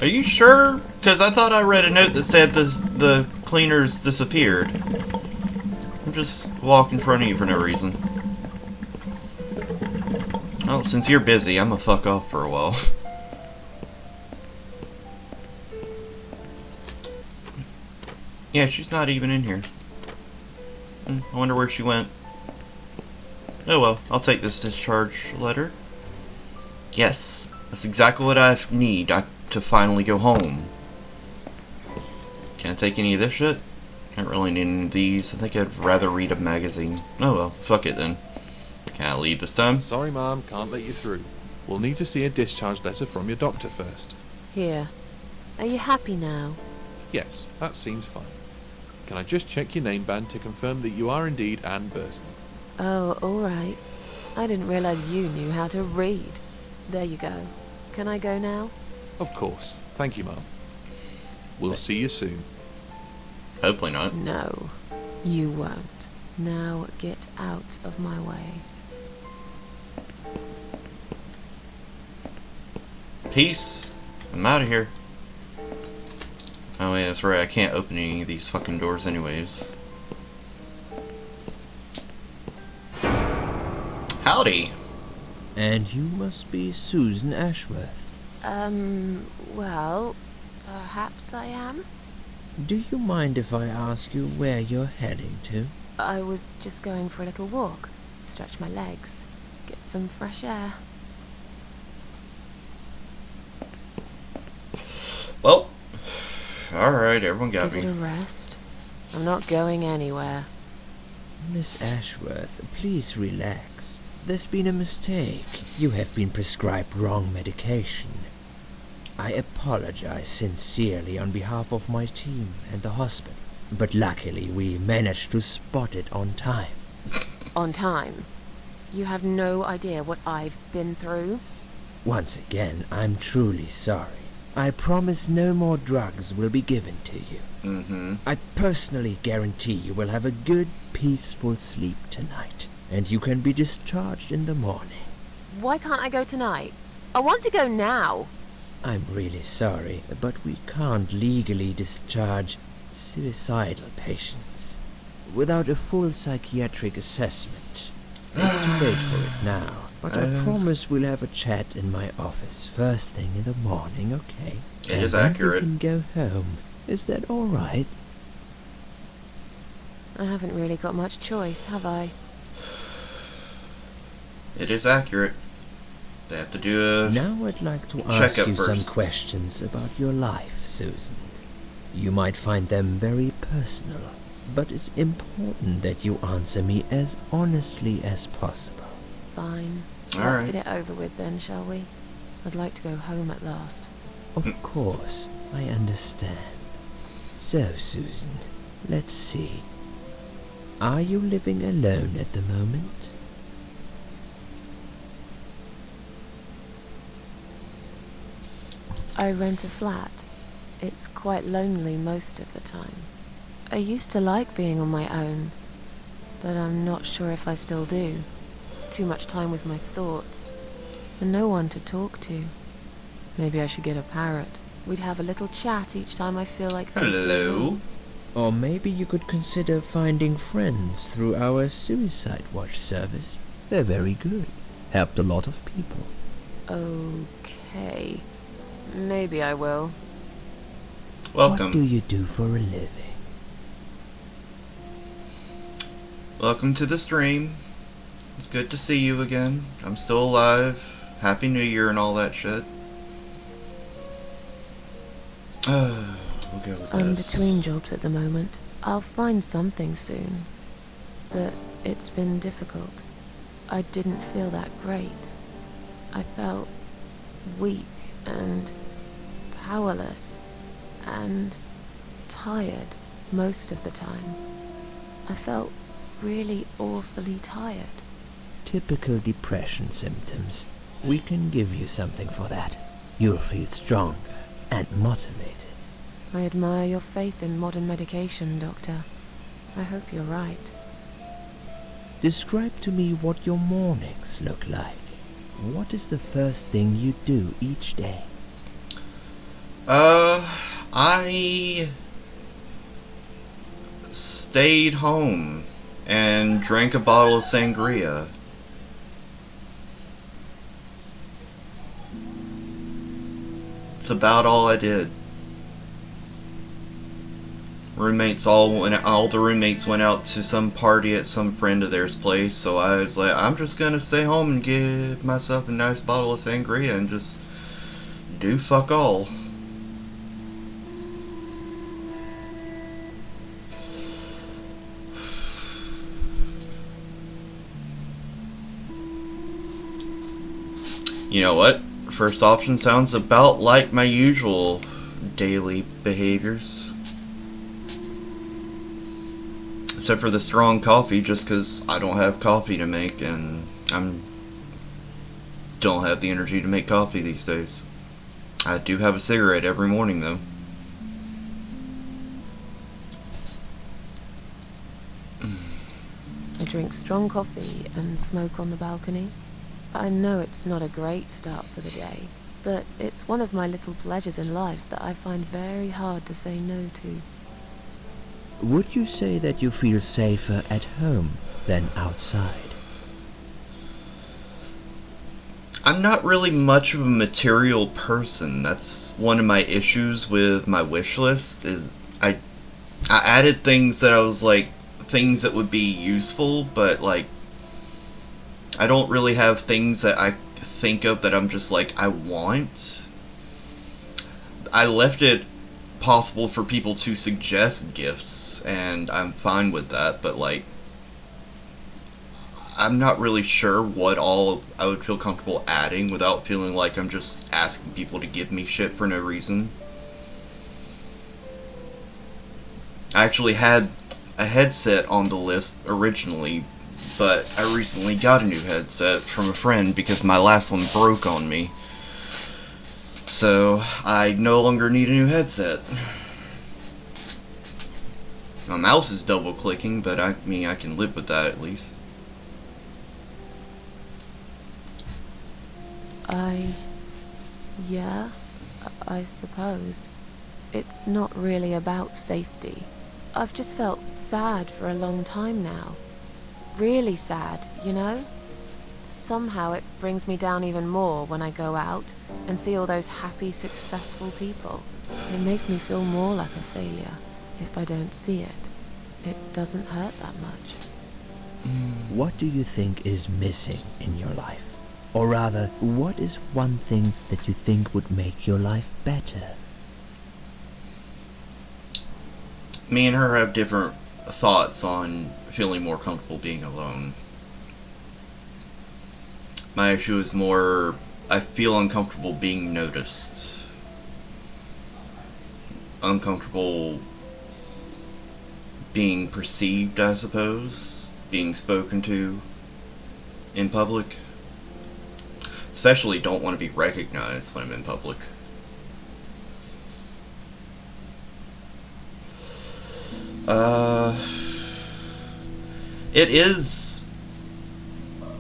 Are you sure? Because I thought I read a note that said the cleaners disappeared. I'm just walking in front of you for no reason. Well, since you're busy, I'm gonna fuck off for a while. Yeah, she's not even in here. I wonder where she went. Oh well, I'll take this discharge letter. Yes, that's exactly what I need to finally go home. Can I take any of this shit? Can't really need any of these. I think I'd rather read a magazine. Oh well, fuck it then. Can I leave this time? Sorry, Mom, can't let you through. We'll need to see a discharge letter from your doctor first. Here. Are you happy now? Yes, that seems fine. Can I just check your name band to confirm that you are indeed Anne Burton? Oh, alright. I didn't realize you knew how to read. There you go. Can I go now? Of course. Thank you, Mom. We'll see you soon. Hopefully not. No, you won't. Now get out of my way. Peace. I'm out of here. Oh wait, that's right. I can't open any of these fucking doors anyways. Howdy. And you must be Susan Ashworth. Well, perhaps I am? Do you mind if I ask you where you're heading to? I was just going for a little walk. Stretch my legs. Get some fresh air. Well, alright, everyone got Give me. it a rest. I'm not going anywhere. Miss Ashworth, please relax. There's been a mistake. You have been prescribed wrong medication. I apologize sincerely on behalf of my team and the hospital, but luckily we managed to spot it on time. On time? You have no idea what I've been through? Once again, I'm truly sorry. I promise no more drugs will be given to you. I personally guarantee you will have a good, peaceful sleep tonight, and you can be discharged in the morning. Why can't I go tonight? I want to go now. I'm really sorry, but we can't legally discharge suicidal patients without a full psychiatric assessment. It's too late for it now, but I promise we'll have a chat in my office first thing in the morning, okay? It is and accurate. then we can go home. Is that all right? I haven't really got much choice, have I? It is accurate. They have to do a Now I'd like to ask checkup you some first. questions about your life, Susan. You might find them very personal, but it's important that you answer me as honestly as possible. Fine. All Let's right. get it over with then, shall we? I'd like to go home at last. Of course, I understand. So, Susan, let's see. Are you living alone at the moment? I rent a flat. It's quite lonely most of the time. I used to like being on my own, but I'm not sure if I still do. Too much time with my thoughts, and no one to talk to. Maybe I should get a parrot. We'd have a little chat each time I feel like... Hello. Or maybe you could consider finding friends through our Suicide Watch service. They're very good. Helped a lot of people. Okay. Maybe I will. Welcome. What do you do for a living? Welcome to the stream. It's good to see you again. I'm still alive. Happy New Year and all that shit. We'll go with I'm this. between jobs at the moment. I'll find something soon. But it's been difficult. I didn't feel that great. I felt weak and powerless and tired most of the time. I felt really awfully tired. Typical depression symptoms. We can give you something for that. You'll feel stronger and motivated. I admire your faith in modern medication, Doctor. I hope you're right. Describe to me what your mornings look like. What is the first thing you do each day? I stayed home and drank a bottle of sangria. It's about all I did. All the roommates went out to some party at some friend of theirs place, so I was like, I'm just gonna stay home and give myself a nice bottle of sangria and just do fuck all. You know what? First option sounds about like my usual daily behaviors. Except for the strong coffee, just because I don't have coffee to make, and don't have the energy to make coffee these days. I do have a cigarette every morning, though. I drink strong coffee and smoke on the balcony. I know it's not a great start for the day, but it's one of my little pleasures in life that I find very hard to say no to. Would you say that you feel safer at home than outside? I'm not really much of a material person. That's one of my issues with my wish list, is I added things that I was like, things that would be useful, but like, I don't really have things that I think of that I'm just like, I want. I left it possible for people to suggest gifts, and I'm fine with that, but like, I'm not really sure what all I would feel comfortable adding without feeling like I'm just asking people to give me shit for no reason. I actually had a headset on the list originally, but I recently got a new headset from a friend because my last one broke on me. So I no longer need a new headset. My mouse is double clicking, but I mean I can live with that at least. Yeah, I suppose. It's not really about safety. I've just felt sad for a long time now. Really sad, you know? Somehow it brings me down even more when I go out and see all those happy, successful people. It makes me feel more like a failure if I don't see it. It doesn't hurt that much. What do you think is missing in your life? Or rather, what is one thing that you think would make your life better? Me and her have different thoughts on feeling more comfortable being alone. My issue is more, I feel uncomfortable being noticed. Uncomfortable being perceived, I suppose. Being spoken to in public. Especially don't want to be recognized when I'm in public. It is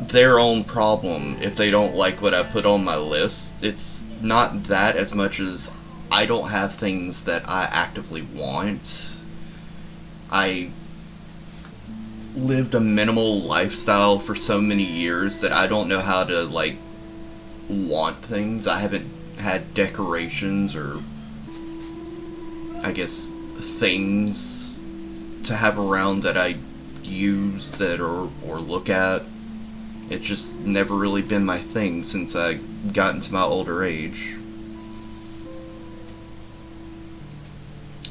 their own problem if they don't like what I put on my list. It's not that as much as I don't have things that I actively want. I lived a minimal lifestyle for so many years that I don't know how to, like, want things. I haven't had decorations or, I guess, things to have around that I use that or look at. It's just never really been my thing since I got into my older age.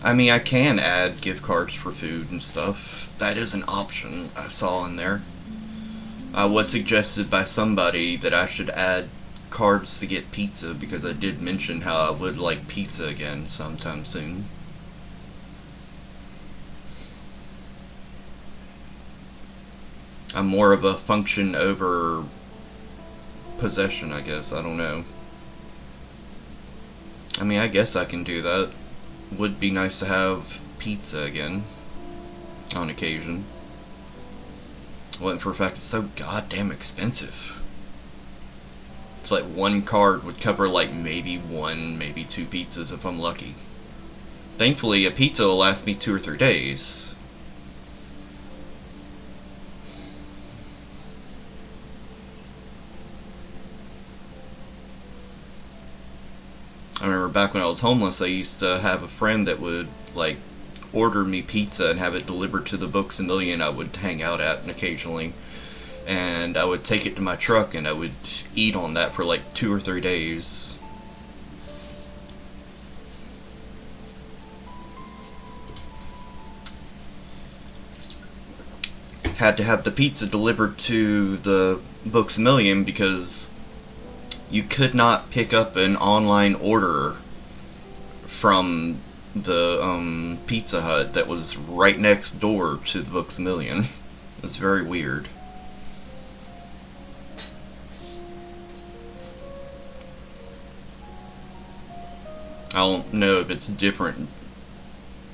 I mean, I can add gift cards for food and stuff. That is an option I saw in there. I was suggested by somebody that I should add cards to get pizza because I did mention how I would like pizza again sometime soon. I'm more of a function over possession, I guess. I don't know. I mean, I guess I can do that. Would be nice to have pizza again on occasion. Well, and for a fact, it's so goddamn expensive. It's like one card would cover like maybe one, maybe two pizzas if I'm lucky. Thankfully, a pizza will last me 2 or 3 days. I remember back when I was homeless, I used to have a friend that would, like, order me pizza and have it delivered to the Books A Million I would hang out at occasionally. And I would take it to my truck and I would eat on that for like 2 or 3 days. Had to have the pizza delivered to the Books A Million because you could not pick up an online order from the Pizza Hut that was right next door to the Books A Million. It was very weird. I don't know if it's different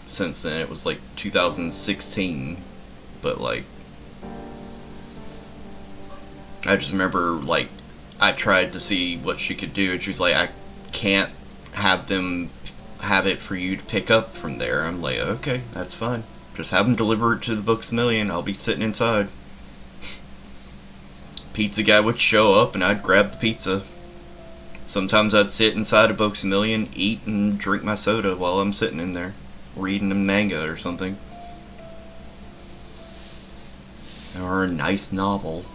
since then. It was like 2016, but like I just remember, like, I tried to see what she could do, and she was like, I can't have them have it for you to pick up from there. I'm like, okay, that's fine. Just have them deliver it to the Books A Million. I'll be sitting inside. Pizza guy would show up, and I'd grab the pizza. Sometimes I'd sit inside a Books A Million, eat and drink my soda while I'm sitting in there, reading a manga or something. Or a nice novel.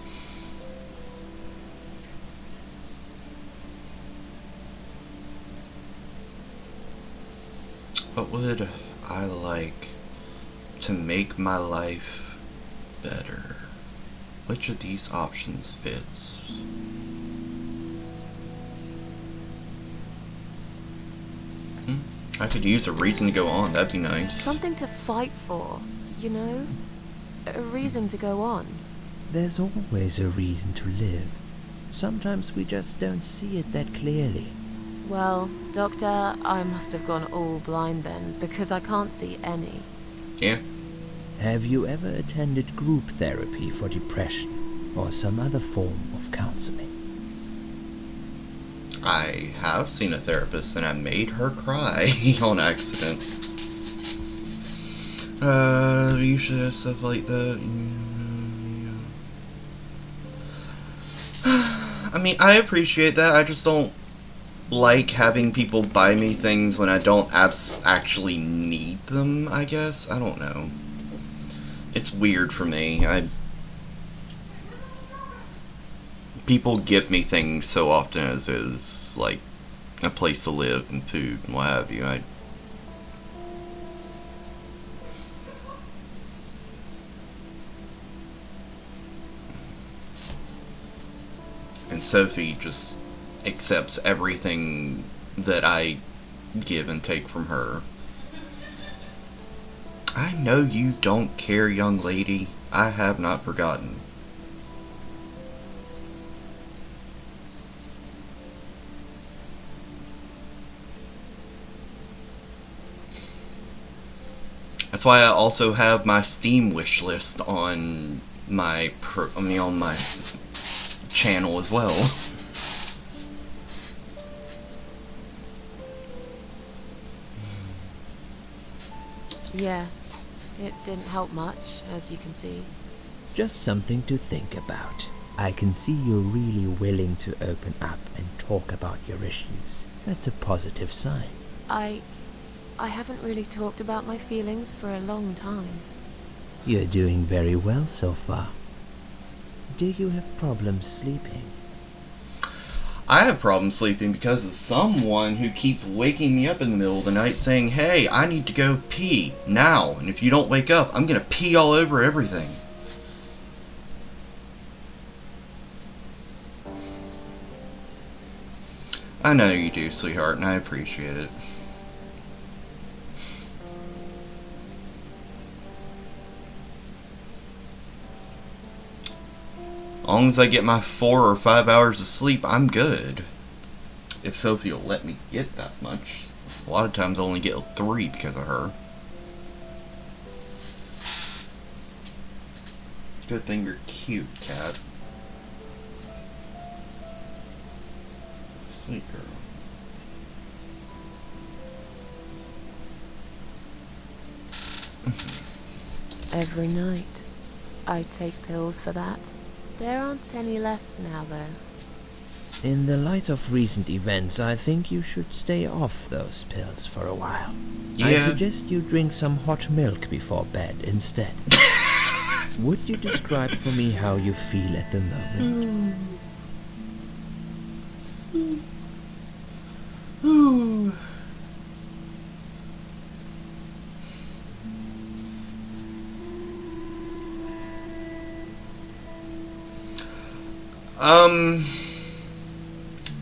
What would I like to make my life better? Which of these options fits? I could use a reason to go on, that'd be nice. Something to fight for, you know? A reason to go on. There's always a reason to live. Sometimes we just don't see it that clearly. Well, Doctor, I must have gone all blind then, because I can't see any. Yeah. Have you ever attended group therapy for depression, or some other form of counseling? I have seen a therapist and I made her cry on accident. You should have stuff like that. I mean, I appreciate that. I just don't like having people buy me things when I don't actually need them, I guess. I don't know. It's weird for me. People give me things so often as is, like a place to live and food and what have you. And Sophie just accepts everything that I give and take from her. I know you don't care, young lady. I have not forgotten. That's why I also have my Steam wish list on my on my channel as well. Yes, it didn't help much, as you can see. Just something to think about. I can see you're really willing to open up and talk about your issues. That's a positive sign. I haven't really talked about my feelings for a long time. You're doing very well so far. Do you have problems sleeping? I have problems sleeping because of someone who keeps waking me up in the middle of the night saying, "Hey, I need to go pee now, and if you don't wake up, I'm gonna pee all over everything." I know you do, sweetheart, and I appreciate it. As long as I get my 4 or 5 hours of sleep, I'm good. If Sophie will let me get that much. A lot of times I only get 3 because of her. Good thing you're cute, cat. Sweet girl. Every night. I take pills for that. There aren't any left now, though. In the light of recent events, I think you should stay off those pills for a while. Yeah. I suggest you drink some hot milk before bed instead. Would you describe for me how you feel at the moment?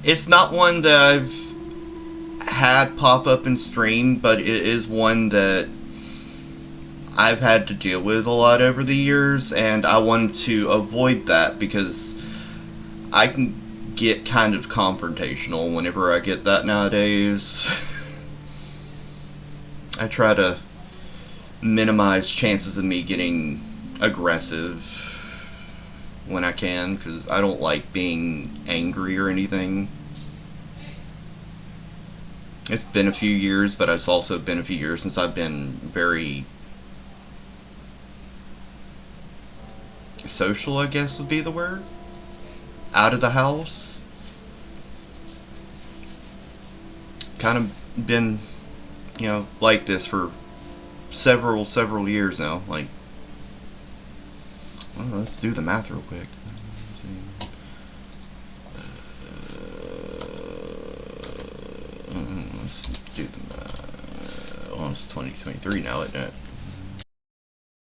It's not one that I've had pop up in stream, but it is one that I've had to deal with a lot over the years, and I wanted to avoid that because I can get kind of confrontational whenever I get that nowadays. I try to minimize chances of me getting aggressive when I can, because I don't like being angry or anything. It's been a few years, but it's also been a few years since I've been very social, I guess would be the word. Out of the house. Kind of been, you know, like this for several years now. Like, well, let's do the math real quick. Let's do the math. Well, it's 2023 now, isn't it?